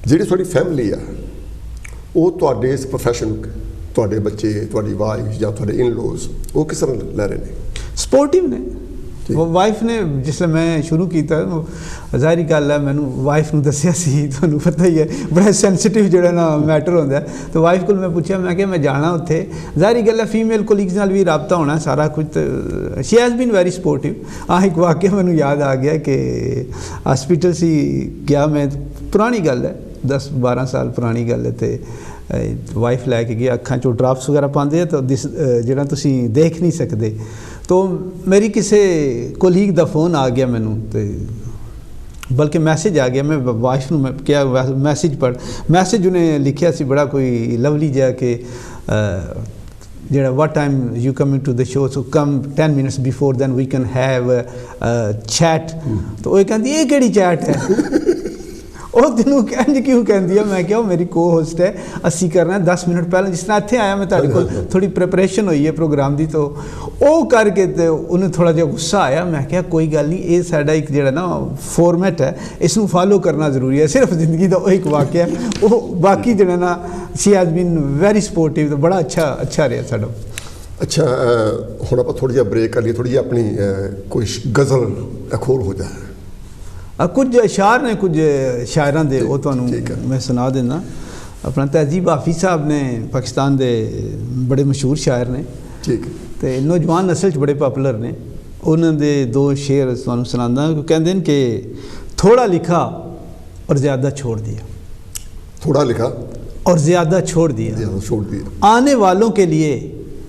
ਜਿਹੜੀ ਤੁਹਾਡੀ ਫੈਮਿਲੀ ਆ ਉਹ ਤੁਹਾਡੇ ਇਸ ਪ੍ਰੋਫੈਸ਼ਨ, ਤੁਹਾਡੇ ਬੱਚੇ, ਤੁਹਾਡੀ ਵਾਈਫ ਜਾਂ ਤੁਹਾਡੇ ਇਨ-ਲੋਜ਼, ਉਹ ਕਿਸ ਤਰ੍ਹਾਂ ਲੈ ਰਹੇ ਨੇ? ਸਪੋਰਟਿਵ ਨੇ। ਵਾਈਫ ਨੇ ਜਿਸ ਵੇਲੇ ਮੈਂ ਸ਼ੁਰੂ ਕੀਤਾ, ਜ਼ਾਹਿਰੀ ਗੱਲ ਹੈ, ਮੈਨੂੰ ਵਾਈਫ ਨੂੰ ਦੱਸਿਆ ਸੀ, ਤੁਹਾਨੂੰ ਪਤਾ ਹੀ ਹੈ ਬੜਾ ਸੈਂਸਿਟਿਵ ਜਿਹੜਾ ਨਾ ਮੈਟਰ ਹੁੰਦਾ। ਤਾਂ ਵਾਈਫ ਕੋਲ ਮੈਂ ਪੁੱਛਿਆ, ਮੈਂ ਕਿਹਾ ਮੈਂ ਜਾਣਾ ਉੱਥੇ, ਜ਼ਾਹਿਰੀ ਗੱਲ ਹੈ ਫੀਮੇਲ ਕੋਲੀਗਸ ਨਾਲ ਵੀ ਰਾਬਤਾ ਹੋਣਾ ਸਾਰਾ ਕੁਝ, she has been very supportive. ਇੱਕ ਵਾਕਿਆ ਮੈਨੂੰ ਯਾਦ ਆ ਗਿਆ ਕਿ ਹਸਪੀਟਲ ਸੀ ਗਿਆ ਮੈਂ, ਪੁਰਾਣੀ ਗੱਲ ਹੈ, 10-12 ਸਾਲ ਪੁਰਾਣੀ ਗੱਲ ਹੈ, ਅਤੇ ਵਾਈਫ ਲੈ ਕੇ ਗਿਆ, ਅੱਖਾਂ 'ਚੋਂ ਡਰਾਪਸ ਵਗੈਰਾ ਪਾਉਂਦੇ ਆ ਤਾਂ ਜਿਹੜਾ ਤੁਸੀਂ ਦੇਖ ਨਹੀਂ ਸਕਦੇ। ਤਾਂ ਮੇਰੀ ਕਿਸੇ ਕੋਲੀਗ ਦਾ ਫੋਨ ਆ ਗਿਆ ਮੈਨੂੰ, ਅਤੇ ਬਲਕਿ ਮੈਸੇਜ ਆ ਗਿਆ, ਮੈਂ ਵਾਈਫ ਨੂੰ ਮੈਂ ਕਿਹਾ ਮੈਸੇਜ ਪੜ੍ਹ, ਮੈਸੇਜ ਉਹਨੇ ਲਿਖਿਆ ਸੀ ਬੜਾ ਕੋਈ ਲਵਲੀ ਜਿਹਾ ਕਿ ਜਿਹੜਾ what time you coming to the show, so come 10 minutes before, then we can have a chat। ਤਾਂ ਉਹ ਕਹਿੰਦੀ ਇਹ ਕਿਹੜੀ ਚੈਟ ਹੈ? ਉਹ ਤੈਨੂੰ ਇੰਝ ਕਿਉਂ ਕਹਿੰਦੀ ਆ? ਮੈਂ ਕਿਹਾ ਉਹ ਮੇਰੀ ਕੋ ਹੋਸਟ ਹੈ, ਅਸੀਂ ਕਰਨਾ 10 ਮਿੰਟ ਪਹਿਲਾਂ, ਜਿਸ ਤਰ੍ਹਾਂ ਇੱਥੇ ਆਇਆ ਮੈਂ ਤੁਹਾਡੇ ਕੋਲ, ਥੋੜ੍ਹੀ ਪ੍ਰੈਪਰੇਸ਼ਨ ਹੋਈ ਹੈ ਪ੍ਰੋਗਰਾਮ ਦੀ, ਤਾਂ ਉਹ ਕਰਕੇ ਅਤੇ ਉਹਨੂੰ ਥੋੜ੍ਹਾ ਜਿਹਾ ਗੁੱਸਾ ਆਇਆ। ਮੈਂ ਕਿਹਾ ਕੋਈ ਗੱਲ ਨਹੀਂ, ਇਹ ਸਾਡਾ ਇੱਕ ਜਿਹੜਾ ਨਾ ਫੋਰਮੈਟ ਹੈ, ਇਸ ਨੂੰ ਫਾਲੋ ਕਰਨਾ ਜ਼ਰੂਰੀ ਹੈ, ਸਿਰਫ ਜ਼ਿੰਦਗੀ ਦਾ ਉਹ ਇੱਕ ਵਾਕਿਆ। ਉਹ ਬਾਕੀ ਜਿਹੜਾ ਨਾ she has been very supportive, ਤਾਂ ਬੜਾ ਅੱਛਾ ਰਿਹਾ ਸਾਡਾ। ਅੱਛਾ, ਹੁਣ ਆਪਾਂ ਥੋੜ੍ਹਾ ਜਿਹਾ ਬ੍ਰੇਕ ਕਰ ਲਈਏ, ਥੋੜ੍ਹੀ ਜਿਹੀ ਆਪਣੀ ਕੋਈ ਗਜ਼ਲ ਅਖੋਲ ਹੋ ਜਾਏ। ਕੁਝ ਅਸ਼ਾਰ ਨੇ, ਕੁਝ ਸ਼ਾਇਰਾਂ ਦੇ, ਉਹ ਤੁਹਾਨੂੰ ਮੈਂ ਸੁਣਾ ਦਿੰਦਾ। ਆਪਣਾ ਤਹਿਜ਼ੀਬ ਹਾਫਿਜ਼ ਸਾਹਿਬ ਨੇ, ਪਾਕਿਸਤਾਨ ਦੇ ਬੜੇ ਮਸ਼ਹੂਰ ਸ਼ਾਇਰ ਨੇ, ਠੀਕ, ਅਤੇ ਨੌਜਵਾਨ ਨਸਲ 'ਚ ਬੜੇ ਪਾਪੂਲਰ ਨੇ। ਉਹਨਾਂ ਦੇ 2 ਸ਼ੇਰ ਤੁਹਾਨੂੰ ਸੁਣਾਉਂਦਾ। ਉਹ ਕਹਿੰਦੇ ਨੇ ਕਿ ਥੋੜਾ ਲਿਖਾ और ज़्यादा छोड़ दिया, थोड़ा लिखा और ज़्यादा छोड़ दिया, आने वालों के लिए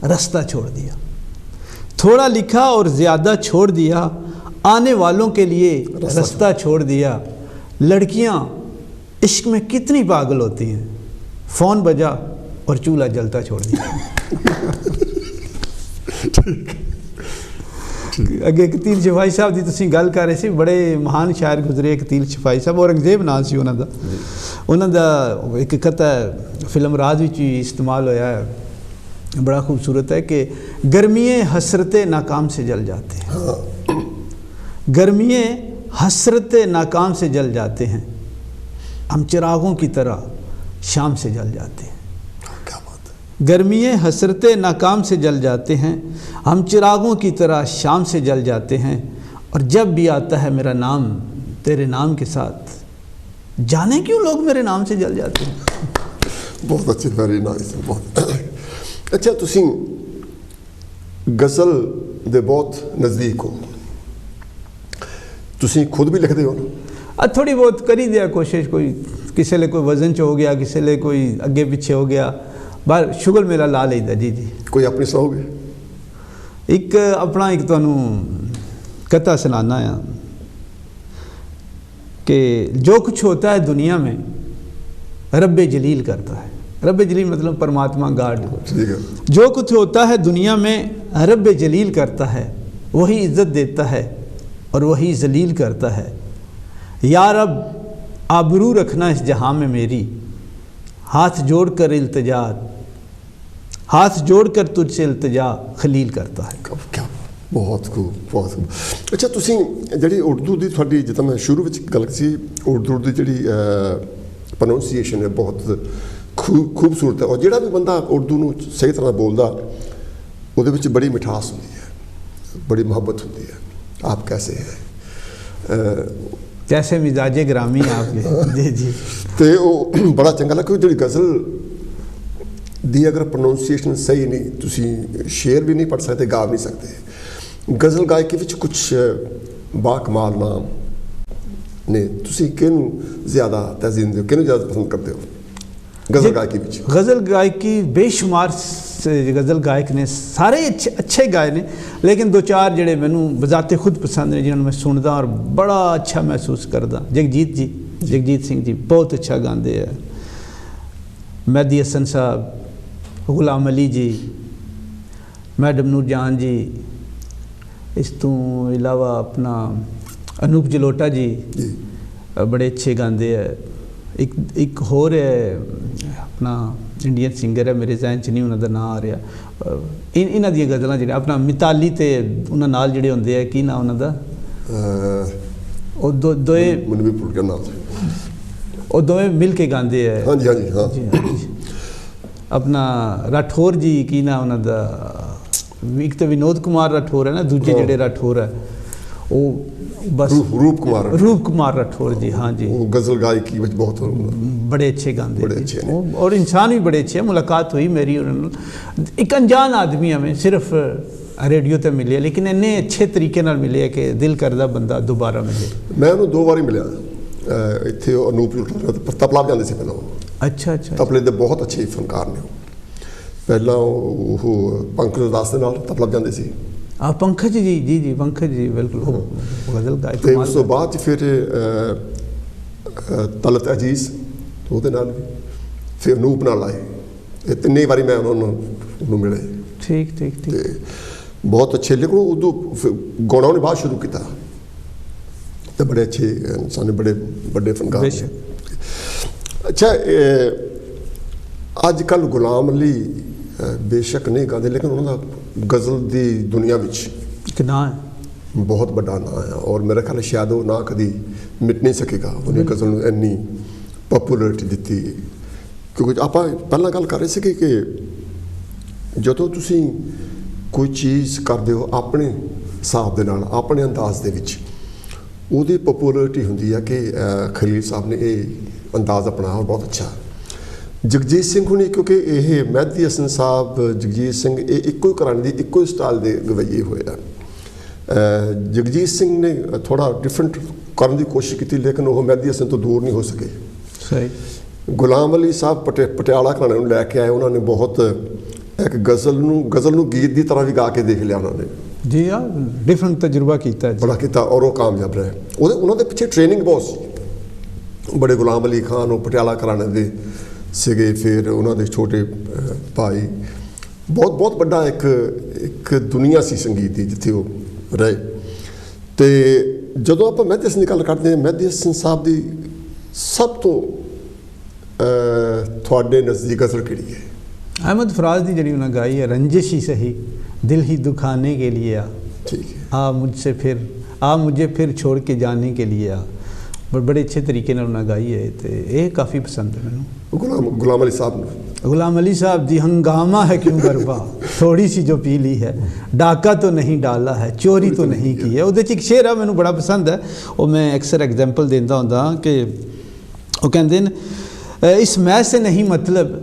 रास्ता छोड़ दिया। थोड़ा लिखा और ज़्यादा छोड़ दिया, आने वालों के लिए रास्ता छोड़ दिया। लड़कियां इश्क में कितनी पागल होती हैं, फ़ोन बजा और चूल्हा जलता छोड़ दिया। ਅੱਗੇ ਕਤੀਲ ਸ਼ਫਾਈ ਸਾਹਿਬ ਦੀ ਤੁਸੀਂ ਗੱਲ ਕਰ ਰਹੇ ਸੀ, ਬੜੇ ਮਹਾਨ ਸ਼ਾਇਰ ਗੁਜ਼ਰੇ ਕਤੀਲ ਸ਼ਫਾਈ ਸਾਹਿਬ, ਔਰੰਗਜ਼ੇਬ ਨਾਂ ਸੀ ਉਹਨਾਂ ਦਾ। ਉਹਨਾਂ ਦਾ ਇੱਕ ਕਥਾ ਫਿਲਮ ਰਾਜ ਵਿੱਚ ਵੀ ਇਸਤੇਮਾਲ ਹੋਇਆ ਹੈ, ਬੜਾ ਖੂਬਸੂਰਤ ਹੈ ਕਿ ਗਰਮੀਏ ਹਸਰਤੇ ਨਾਕਾਮ ਸੇ ਜਲ ਜਾਤੇ हैं, गर्मिये हसरते नाकाम से जल जाते हैं, हम चिरागों की तरह शाम से जल जाते हैं। गर्मिये हसरते नाकाम से जल जाते हैं, हम चिरागों की तरह शाम से जल जाते हैं, और जब भी आता है मेरा नाम तेरे नाम के साथ, जाने क्यों लोग मेरे नाम से जल जाते हैं। बहुत अच्छे, वेरी नाइस, बहुत अच्छा। तुसी गज़ल दे बहुत नज़दीक हो, तुसी खुद भी लिखते हो ना? थोड़ी बहुत करी दिया कोशिश, कोई किसी ले कोई वजन च हो गया, किसी ले कोई अगे पिछे हो गया, बाहर शुगल मेरा ला लेदा। जी जी। कोई अपनी सुनाओगे? एक अपना एक तुहानू कथा सुनाना है कि जो कुछ होता है दुनिया में रब्बे जलील करता है। रब्बे जलील मतलब परमात्मा, गॉड। ठीक है। जो कुछ होता है दुनिया में रब्बे जलील करता है, वही इज़्ज़त देता है और वही जलील करता है। या रब आबरू रखना इस जहां में मेरी, हाथ जोड़कर इल्तिजा, हाथ जोड़कर तुझसे इल्तिजा खलील करता है। क्या बहुत खूब, बहुत खूब। अच्छा, तुसी ਜਿਹੜੀ ਉਰਦੂ ਦੀ ਤੁਹਾਡੀ, ਜਿੱਦਾਂ ਮੈਂ ਸ਼ੁਰੂ ਵਿੱਚ ਗੱਲ ਸੀ, ਉਰਦੂ ਦੀ ਜਿਹੜੀ ਪ੍ਰੋਨਾਂਸੀਏਸ਼ਨ ਹੈ ਬਹੁਤ ਖੂਬਸੂਰਤ ਹੈ, ਔਰ ਜਿਹੜਾ ਵੀ ਬੰਦਾ ਉਰਦੂ ਨੂੰ ਸਹੀ ਤਰ੍ਹਾਂ ਬੋਲਦਾ ਉਹਦੇ ਵਿੱਚ ਬੜੀ ਮਿਠਾਸ ਹੁੰਦੀ ਹੈ, ਬੜੀ ਮੁਹੱਬਤ ਹੁੰਦੀ ਹੈ। आप कैसे हैं? कैसे मिजाजे ग्रामी आपके? जी जी। तो वो बड़ा चंगा लगा, जी गज़ल दी अगर प्रोनाउंसिएशन सही नहीं, तुसी शेर भी नहीं पढ़ सकते, गा भी नहीं सकते। गज़ल गायकी विच कुछ बाकमाल नाम ने, तुसी किहनूं ज़्यादा तहजीन दे, किहनूं ज़्यादा पसंद करते हो गज़ल गायकी विच? गज़ल गायकी बेशुमार गज़ल गायक ने, सारे अच्छे गाए ने, लेकिन 2-4 ਜਿਹੜੇ ਮੈਨੂੰ ਬਜ਼ਾਤੇ ਖੁਦ ਪਸੰਦ ਨੇ, ਜਿਨ੍ਹਾਂ ਨੂੰ ਮੈਂ ਸੁਣਦਾ ਔਰ ਬੜਾ ਅੱਛਾ ਮਹਿਸੂਸ ਕਰਦਾ। ਜਗਜੀਤ ਜੀ, ਜਗਜੀਤ ਸਿੰਘ ਜੀ ਬਹੁਤ ਅੱਛਾ ਗਾਉਂਦੇ ਆ। ਮਹਿਦੀ ਹਸਨ ਸਾਹਿਬ, ਗੁਲਾਮ ਅਲੀ ਜੀ, ਮੈਡਮ ਨੂਰਜਾਨ ਜੀ, ਇਸ ਤੋਂ ਇਲਾਵਾ ਆਪਣਾ ਅਨੂਪ ਜਲੋਟਾ ਜੀ ਬੜੇ ਅੱਛੇ ਗਾਉਂਦੇ ਆ। ਇੱਕ ਹੋਰ ਹੈ ਆਪਣਾ ਇੰਡੀਅਨ ਸਿੰਗਰ ਹੈ, ਮੇਰੇ ਜ਼ਹਿਨ 'ਚ ਨਹੀਂ ਉਹਨਾਂ ਦਾ ਨਾਂ ਆ ਰਿਹਾ। ਇਹਨਾਂ ਦੀਆਂ ਗਜ਼ਲਾਂ ਜਿਹੜੀਆਂ ਆਪਣਾ ਮਿਤਾਲੀ ਤੇ ਉਹਨਾਂ ਨਾਲ ਜਿਹੜੇ ਹੁੰਦੇ ਆ, ਕੀ ਨਾਂ ਉਹਨਾਂ ਦਾ, ਉਹ ਦੋਏ ਮੈਨੂੰ ਵੀ ਭੁੱਲ ਗਿਆ ਨਾਮ, ਉਹ ਦੋਵੇਂ ਮਿਲ ਕੇ ਗਾਉਂਦੇ ਆ। ਹਾਂਜੀ ਹਾਂਜੀ ਹਾਂ ਜੀ। ਆਪਣਾ ਰਾਠੌਰ ਜੀ, ਕੀ ਨਾਂ ਉਹਨਾਂ ਦਾ, ਇੱਕ ਤਾਂ ਵਿਨੋਦ ਕੁਮਾਰ ਰਾਠੌਰ ਹੈ ਨਾ, ਦੂਜੇ ਜਿਹੜੇ ਰਾਠੌਰ ਹੈ ਉਹ बस रूप कुमार राठौर जी। हाँ जी, गज़ल गायकी में बहुत बड़े अच्छे गाते, बड़े अच्छे और इंसान भी बड़े अच्छे हैं। मुलाकात हुई मेरी उन्होंने, एक अनजान आदमी हमें सिर्फ रेडियो ते मिले, लेकिन इन्ने अच्छे तरीके नाल मिले कि दिल करदा बंदा दोबारा मिले। मैं उन्होंने 2 वारी मिलिया इत्थे, अनूप तबला बजाते से पहला। अच्छा अच्छा। तबले दे बहुत अच्छे फनकार ने। पहला वो पंकज उदास दे नाल तबला बजाते सी। पंकज जी, जी जी पंकज जी बिल्कुल गज़ल गाए। ਤੇ ਉਸ ਤੋਂ ਬਾਅਦ ਫਿਰ ਤਲਤ ਅਜੀਜ਼ ਉਹਦੇ ਨਾਲ ਵੀ, ਫਿਰ ਅਨੂਪ ਨਾਲ ਆਏ। ਇਹ 3 ਵਾਰੀ ਮੈਂ ਉਹਨੂੰ ਮਿਲੇ। ਠੀਕ ਠੀਕ ਠੀਕ। ਤੇ ਬਹੁਤ ਅੱਛੇ, ਲੇਕਿਨ ਉਦੋਂ ਗਾਉਣਾ ਉਹਨੇ ਬਾਅਦ ਸ਼ੁਰੂ ਕੀਤਾ, ਤੇ ਬੜੇ ਅੱਛੇ ਇਨਸਾਨ ਨੇ, ਬੜੇ ਵੱਡੇ ਫਨਕਾਰ ਨੇ। ਅੱਛਾ, ਅੱਜ ਕੱਲ੍ਹ ਗੁਲਾਮ ਅਲੀ ਬੇਸ਼ੱਕ ਨਹੀਂ ਗਾਉਂਦੇ, ਲੇਕਿਨ ਉਹਨਾਂ ਦਾ ਗਜ਼ਲ ਦੀ ਦੁਨੀਆ ਵਿੱਚ ਇੱਕ ਨਾਂ ਹੈ, ਬਹੁਤ ਵੱਡਾ ਨਾਂ ਹੈ, ਔਰ ਮੇਰਾ ਖਿਆਲ ਸ਼ਾਇਦ ਉਹ ਨਾਂ ਕਦੀ ਮਿਟ ਨਹੀਂ ਸਕੇਗਾ। ਉਹਨੇ ਗਜ਼ਲ ਨੂੰ ਇੰਨੀ ਪਪੂਲਰਿਟੀ ਦਿੱਤੀ, ਕਿਉਂਕਿ ਆਪਾਂ ਪਹਿਲਾਂ ਗੱਲ ਕਰ ਰਹੇ ਸੀ ਕਿ ਜਦੋਂ ਤੁਸੀਂ ਕੋਈ ਚੀਜ਼ ਕਰਦੇ ਹੋ ਆਪਣੇ ਹਿਸਾਬ ਦੇ ਨਾਲ, ਆਪਣੇ ਅੰਦਾਜ਼ ਦੇ ਵਿੱਚ, ਉਹਦੀ ਪਪੂਲਰਿਟੀ ਹੁੰਦੀ ਹੈ ਕਿ ਖਲੀਲ ਸਾਹਿਬ ਨੇ ਇਹ ਅੰਦਾਜ਼ ਅਪਣਾਇਆ, ਬਹੁਤ ਅੱਛਾ। ਜਗਜੀਤ ਸਿੰਘ ਹੁਣੀ, ਕਿਉਂਕਿ ਇਹ ਮਹਿਦੀ ਹਸਨ ਸਾਹਿਬ, ਜਗਜੀਤ ਸਿੰਘ, ਇਹ ਇੱਕੋ ਹੀ ਘਰਾਣੇ ਦੀ, ਇੱਕੋ ਹੀ ਸਟਾਈਲ ਦੇ ਗਵਈਏ ਹੋਏ ਆ। ਜਗਜੀਤ ਸਿੰਘ ਨੇ ਥੋੜ੍ਹਾ ਡਿਫਰੈਂਟ ਕਰਨ ਦੀ ਕੋਸ਼ਿਸ਼ ਕੀਤੀ, ਲੇਕਿਨ ਉਹ ਮਹਿੰਦੀ ਹਸਨ ਤੋਂ ਦੂਰ ਨਹੀਂ ਹੋ ਸਕੇ। ਸਹੀ। ਗੁਲਾਮ ਅਲੀ ਸਾਹਿਬ ਪਟਿਆਲਾ ਘਰਾਣੇ ਨੂੰ ਲੈ ਕੇ ਆਏ, ਉਹਨਾਂ ਨੇ ਬਹੁਤ ਇੱਕ ਗਜ਼ਲ ਨੂੰ ਗੀਤ ਦੀ ਤਰ੍ਹਾਂ ਵੀ ਗਾ ਕੇ ਦੇਖ ਲਿਆ ਉਹਨਾਂ ਨੇ। ਜੀ ਹਾਂ, ਡਿਫਰੈਂਟ ਤਜਰਬਾ ਕੀਤਾ ਬੜਾ ਕੀਤਾ, ਔਰ ਉਹ ਕਾਮਯਾਬ ਰਹੇ। ਉਹਨਾਂ ਦੇ ਪਿੱਛੇ ਟ੍ਰੇਨਿੰਗ ਬਹੁਤ ਸੀ। ਬੜੇ ਗੁਲਾਮ ਅਲੀ ਖਾਨ ਉਹ ਪਟਿਆਲਾ ਘਰਾਣੇ ਦੇ ਸੀਗੇ, ਫਿਰ ਉਹਨਾਂ ਦੇ ਛੋਟੇ ਭਾਈ, ਬਹੁਤ ਵੱਡਾ ਇੱਕ ਦੁਨੀਆ ਸੀ ਸੰਗੀਤ ਦੀ ਜਿੱਥੇ ਉਹ ਰਹੇ। ਅਤੇ ਜਦੋਂ ਆਪਾਂ ਮਹਿੰਦੀ ਹਸਨ ਦੀ ਗੱਲ ਕਰਦੇ ਹਾਂ, ਮਹਿੰਦੀ ਹਸਨ ਸਾਹਿਬ ਦੀ ਸਭ ਤੋਂ ਤੁਹਾਡੇ ਨਜ਼ਦੀਕ ਗਜ਼ਲ ਕਿਹੜੀ ਹੈ? अहमद फराज की जी उन्हें गाई है, रंजिश ही सही दिल ही दुखाने के लिए आ, ठीक है, मुझे फिर छोड़ के जाने के लिए आ। बड़े अच्छे तरीके ने उन्हें गाई है, तो ये काफ़ी पसंद है मैनू। गुलाम अली साहब ने, गुलाम अली साहब जी, हंगामा है क्यों गरबा थोड़ी सी जो पी ली है, डाका तो नहीं डाला है, चोरी तो नहीं की है। वो एक शेर है मैनू बड़ा पसंद है, वो मैं अक्सर एग्जाम्पल देता होंदा कि वो कहते हैं इस मैच से नहीं मतलब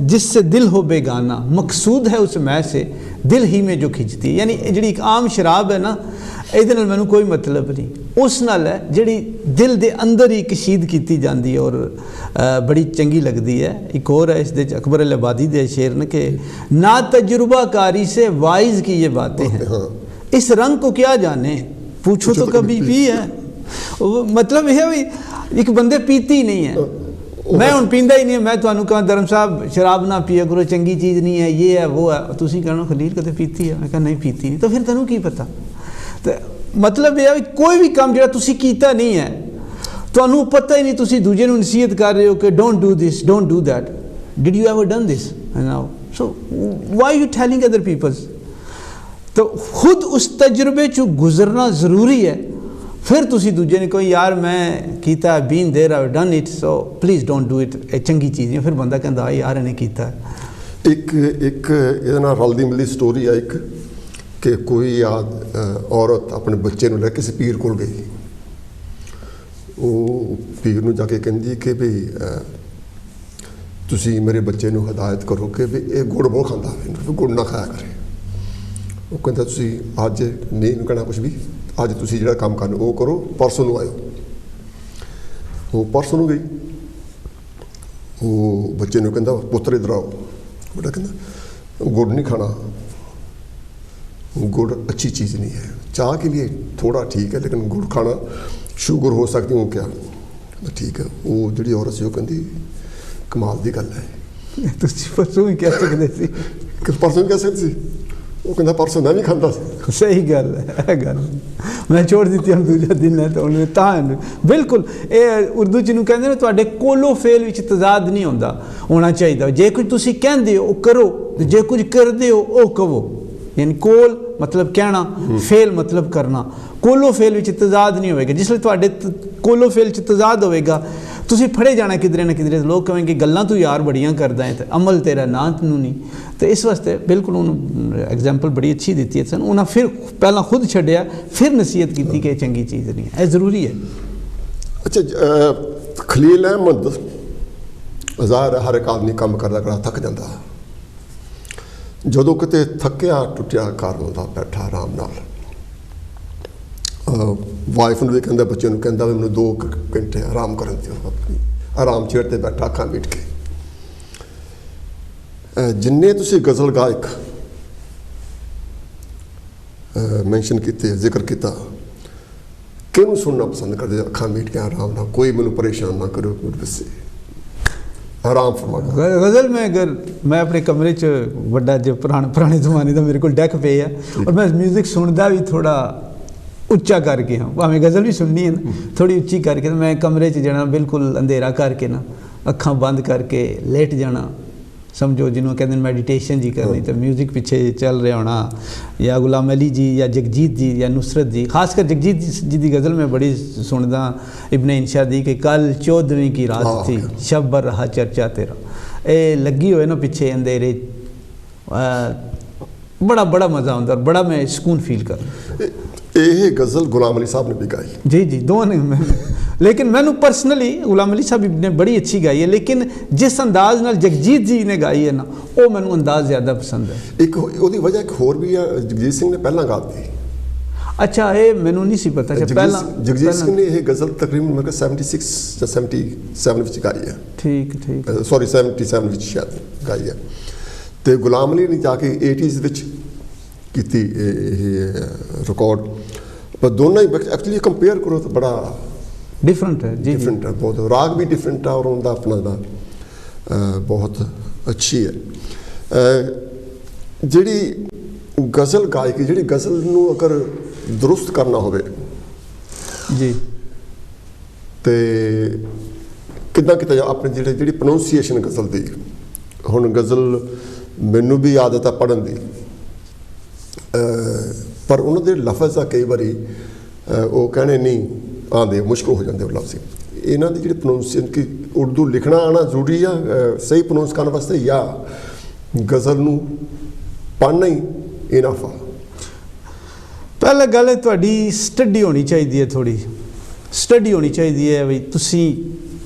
जिससे दिल हो बेगाना, मकसूद है उस मैच से दिल ही में जो खिंचती है। यानी जी एक आम शराब है ना, ਇਹਦੇ ਨਾਲ ਮੈਨੂੰ ਕੋਈ ਮਤਲਬ ਨਹੀਂ, ਉਸ ਨਾਲ ਹੈ ਜਿਹੜੀ ਦਿਲ ਦੇ ਅੰਦਰ ਹੀ ਕਸ਼ੀਦ ਕੀਤੀ ਜਾਂਦੀ ਹੈ ਔਰ ਬੜੀ ਚੰਗੀ ਲੱਗਦੀ ਹੈ। ਇੱਕ ਹੋਰ ਹੈ ਇਸ ਦੇ ਅਕਬਰ ਅਲ ਆਬਾਦੀ ਦੇ ਸ਼ੇਰ ਨੇ ਕਿ ਨਾ ਤਜਰਬਾਕਾਰੀ से वाइज की ये बातें हैं, इस रंग को क्या जाने पूछो तो कभी पी है। मतलब यह है एक बंदे पीती ही नहीं है, मैं हूँ पींदा ही नहीं है, मैं ਤੁਹਾਨੂੰ ਕਹਾਂ धर्म साहब शराब ना पिया करो, चंगी चीज़ नहीं है, ये है वो है, ਤੁਸੀਂ कहना खलील कदे पीती है, मैं कहा नहीं पीती नहीं, तो फिर ਤੈਨੂੰ ਕੀ ਪਤਾ। तो मतलब यह कोई भी काम जो तुसी कीता नहीं है, ਤੁਹਾਨੂੰ ਪਤਾ ਹੀ ਨਹੀਂ, ਤੁਸੀਂ ਦੂਜੇ ਨੂੰ ਨਸੀਹਤ ਕਰ ਰਹੇ ਹੋ ਕਿ don't do this, don't do that, did you ever done this now, so why you telling other peoples. तो खुद उस तजुर्बे चो गुजरना ज़रूरी है, फिर तुसी दूजे ने कोई यार मैं कीता, been there I done it, so please don't do it, ये चंगी चीज़ नहीं। फिर बंदा कहता यार इन्हें कीता। एक ਇਹਦੇ ਨਾਲ ਰਲਦੀ ਮਿਲਦੀ ਸਟੋਰੀ ਆ ਇੱਕ ਕਿ ਕੋਈ ਔਰਤ ਆਪਣੇ ਬੱਚੇ ਨੂੰ ਲੈ ਕੇ ਕਿਸੇ ਪੀਰ ਕੋਲ ਗਈ। ਉਹ ਪੀਰ ਨੂੰ ਜਾ ਕੇ ਕਹਿੰਦੀ ਕਿ ਵੀ ਤੁਸੀਂ ਮੇਰੇ ਬੱਚੇ ਨੂੰ ਹਦਾਇਤ ਕਰੋ ਕਿ ਵੀ ਇਹ ਗੁੜ ਬਹੁਤ ਖਾਂਦਾ ਹੈ, ਗੁੜ ਨਾ ਖਾਇਆ ਕਰੇ। ਉਹ ਕਹਿੰਦਾ ਤੁਸੀਂ ਅੱਜ ਨਹੀਂ ਕਹਿਣਾ ਕੁਛ ਵੀ, ਅੱਜ ਤੁਸੀਂ ਜਿਹੜਾ ਕੰਮ ਕਰਨਾ ਉਹ ਕਰੋ, ਪਰਸੋਂ ਨੂੰ ਆਇਓ। ਉਹ ਪਰਸੋਂ ਨੂੰ ਗਈ। ਉਹ ਬੱਚੇ ਨੂੰ ਕਹਿੰਦਾ ਪੁੱਤਰ ਇੱਧਰ ਆਓ। ਬੇਟਾ ਕਹਿੰਦਾ ਗੁੜ नहीं खाना, गुड़ अच्छी चीज़ नहीं है, चाय के लिए थोड़ा ठीक है लेकिन गुड़ खाना शुगर हो सकती हूँ क्या। ठीक है। वो जी औरत से कहती कमाल की गल है, परसों भी कह सकते सी, परसों कह सकते सी, वो कहता परसों मैं भी खाता सी। सही गल है, गल मैं छोड़ दी हम दूजा दिन है तो उन्हें तां बिल्कुल ये उर्दू च कहते हैं तुहाडे कोलो फेल विच तजाद नहीं होना चाहिए। जे कुछ तुसी कहंदे हो करो, जे कुछ करदे हो वो कहो। यानी कोल मतलब कहना, फेल मतलब करना। कोलो फेल विच तजाद नहीं होएगा। जिसले तुहाडे कोलो फेल च तजाद होएगा तुसी फड़े जाना किधरे ना किधरे, लोग कहेंगे गल्लां तू यार बड़ियां करदा है, अमल तेरा ना तू नहीं। तो इस वास्ते बिल्कुल उन्होंने एग्जाम्पल बड़ी अच्छी दी है। उन्हें फिर पहला खुद छड्डिया, फिर नसीहत की कि चंगी चीज़ नहीं है, ज़रूरी है। अच्छा, खलील अहमद ज़ाहिर हर एक आदमी काम करदा थक जाता, ਜਦੋਂ ਕਿਤੇ ਥੱਕਿਆ ਟੁੱਟਿਆ ਘਰ ਹੁੰਦਾ ਬੈਠਾ ਆਰਾਮ ਨਾਲ, ਵਾਈਫ ਨੂੰ ਵੀ ਕਹਿੰਦਾ, ਬੱਚੇ ਨੂੰ ਕਹਿੰਦਾ ਵੀ ਮੈਨੂੰ 2 ਘੰਟੇ ਆਰਾਮ ਕਰਨ ਦਿਓ। ਆਪਣੀ ਆਰਾਮ ਚੇਅਰ 'ਤੇ ਬੈਠਾ ਅੱਖਾਂ ਮੀਟ ਕੇ। ਜਿੰਨੇ ਤੁਸੀਂ ਗਜ਼ਲ ਗਾਇਕ ਮੈਂਸ਼ਨ ਕੀਤੇ, ਜ਼ਿਕਰ ਕੀਤਾ, ਕਿਹਨੂੰ ਸੁਣਨਾ ਪਸੰਦ ਕਰਦੇ? ਅੱਖਾਂ ਮੀਟ ਕੇ ਆਰਾਮ ਨਾਲ, ਕੋਈ ਮੈਨੂੰ ਪਰੇਸ਼ਾਨ ਨਾ ਕਰੋ, ਵੈਸੇ आराम फरमा। गज़ल में अगर मैं अपने कमरे च बड़ा जो पुराने ज़माने का मेरे को डेक पे है और मैं म्यूज़िक सुनता भी थोड़ा उच्चा करके हाँ, भावें गज़ल भी सुननी है ना थोड़ी उच्ची करके, तो मैं कमरे च जाना बिल्कुल अंधेरा करके ना, अखां बंद करके लेट जाना, समझो जिन्होंने कहते हैं मैडिटेशन जी करनी, तो म्यूज़िक पीछे चल रहा होना, या गुलाम अली जी या जगजीत जी या नुसरत जी। खासकर जगजीत जी की गज़ल में बड़ी सुनदा इब्ने इंशा दी कि कल 14वीं की रात थी, शब भर रहा चर्चा तेरा। ये लगी हुए ना पीछे अंधेरे, बड़ा मज़ा आता और बड़ा मैं सुकून फील कर। ये गज़ल गुलाम अली साहब ने भी गाई। जी दोनों ने لیکن میں نے پرسنلی غلام علی صاحب نے بڑی اچھی گائی ہے, لیکن جس انداز نال جگجیت جی نے گائی ہے نا وہ میں نے انداز زیادہ پسند ہے. ایک ਉਹਦੀ ਵਜ੍ਹਾ ਇੱਕ ਹੋਰ ਵੀ ਆ, ਜਗਜੀਤ ਸਿੰਘ ਨੇ ਪਹਿਲਾਂ ਗਾਤੀ. ਅੱਛਾ ਇਹ ਮੈਨੂੰ ਨਹੀਂ ਸੀ ਪਤਾ ਕਿ ਪਹਿਲਾਂ ਜਗਜੀਤ ਸਿੰਘ ਨੇ ਇਹ ਗਜ਼ਲ ਤਕਰੀਬਨ ਮੈਂ 76 ਜਾਂ 77 ਵਿੱਚ ਗਾਈ ਹੈ. ਠੀਕ ਠੀਕ, ਸੌਰੀ 77 ਵਿੱਚ ਸ਼ਾਇਦ ਗਾਈ ਹੈ. ਤੇ ਗੁਲਾਮ ਅਲੀ ਨੇ ਜਾ ਕੇ 80s ਵਿੱਚ ਕੀਤੀ ਇਹ ਰਿਕਾਰਡ. ਪਰ ਦੋਨਾਂ ਹੀ ਐਕਚੁਅਲੀ ਕੰਪੇਅਰ ਕਰੋ ਤਾਂ ਬੜਾ ਡਿਫਰੈਂਟ ਹੈ ਜੀ, ਡਿਫਰੈਂਟ ਹੈ ਬਹੁਤ, ਰਾਗ ਵੀ ਡਿਫਰੈਂਟ ਆ ਔਰ ਉਹਦਾ ਆਪਣਾ ਦਾ ਬਹੁਤ ਅੱਛੀ ਹੈ. ਜਿਹੜੀ ਗਜ਼ਲ ਗਾਇਕੀ, ਜਿਹੜੀ ਗਜ਼ਲ ਨੂੰ ਅਗਰ ਦਰੁਸਤ ਕਰਨਾ ਹੋਵੇ ਜੀ ਤੇ ਕਿੱਦਾਂ ਕੀਤਾ ਜਾ ਆਪਣੇ ਜਿਹੜੀ ਪ੍ਰੋਨਾਂਸੀਏਸ਼ਨ ਗਜ਼ਲ ਦੀ. ਹੁਣ ਗਜ਼ਲ ਮੈਨੂੰ ਵੀ ਆਦਤ ਆ ਪੜ੍ਹਨ ਦੀ, ਪਰ ਉਹਨਾਂ ਦੇ ਲਫ਼ਜ਼ ਆ ਕਈ ਵਾਰੀ ਉਹ ਕਹਿਣੇ ਨਹੀਂ ਆਉਂਦੇ, ਮੁਸ਼ਕਿਲ ਹੋ ਜਾਂਦੇ ਉਹ ਲਫ਼ਜ਼. ਇਹਨਾਂ ਦੀ ਜਿਹੜੀ ਪ੍ਰੋਨਾਂਸੀਏਸ਼ਨ ਕਿ ਉਰਦੂ ਲਿਖਣਾ ਆਉਣਾ ਜ਼ਰੂਰੀ ਆ ਸਹੀ ਪ੍ਰੋਨਾਂਸ ਕਰਨ ਵਾਸਤੇ, ਜਾਂ ਗਜ਼ਲ ਨੂੰ ਪੜ੍ਹਨਾ ਹੀ ਇਨਫ ਆ? ਪਹਿਲਾਂ ਗੱਲ ਹੈ ਤੁਹਾਡੀ ਸਟੱਡੀ ਹੋਣੀ ਚਾਹੀਦੀ ਹੈ, ਥੋੜ੍ਹੀ ਸਟੱਡੀ ਹੋਣੀ ਚਾਹੀਦੀ ਹੈ. ਵੀ ਤੁਸੀਂ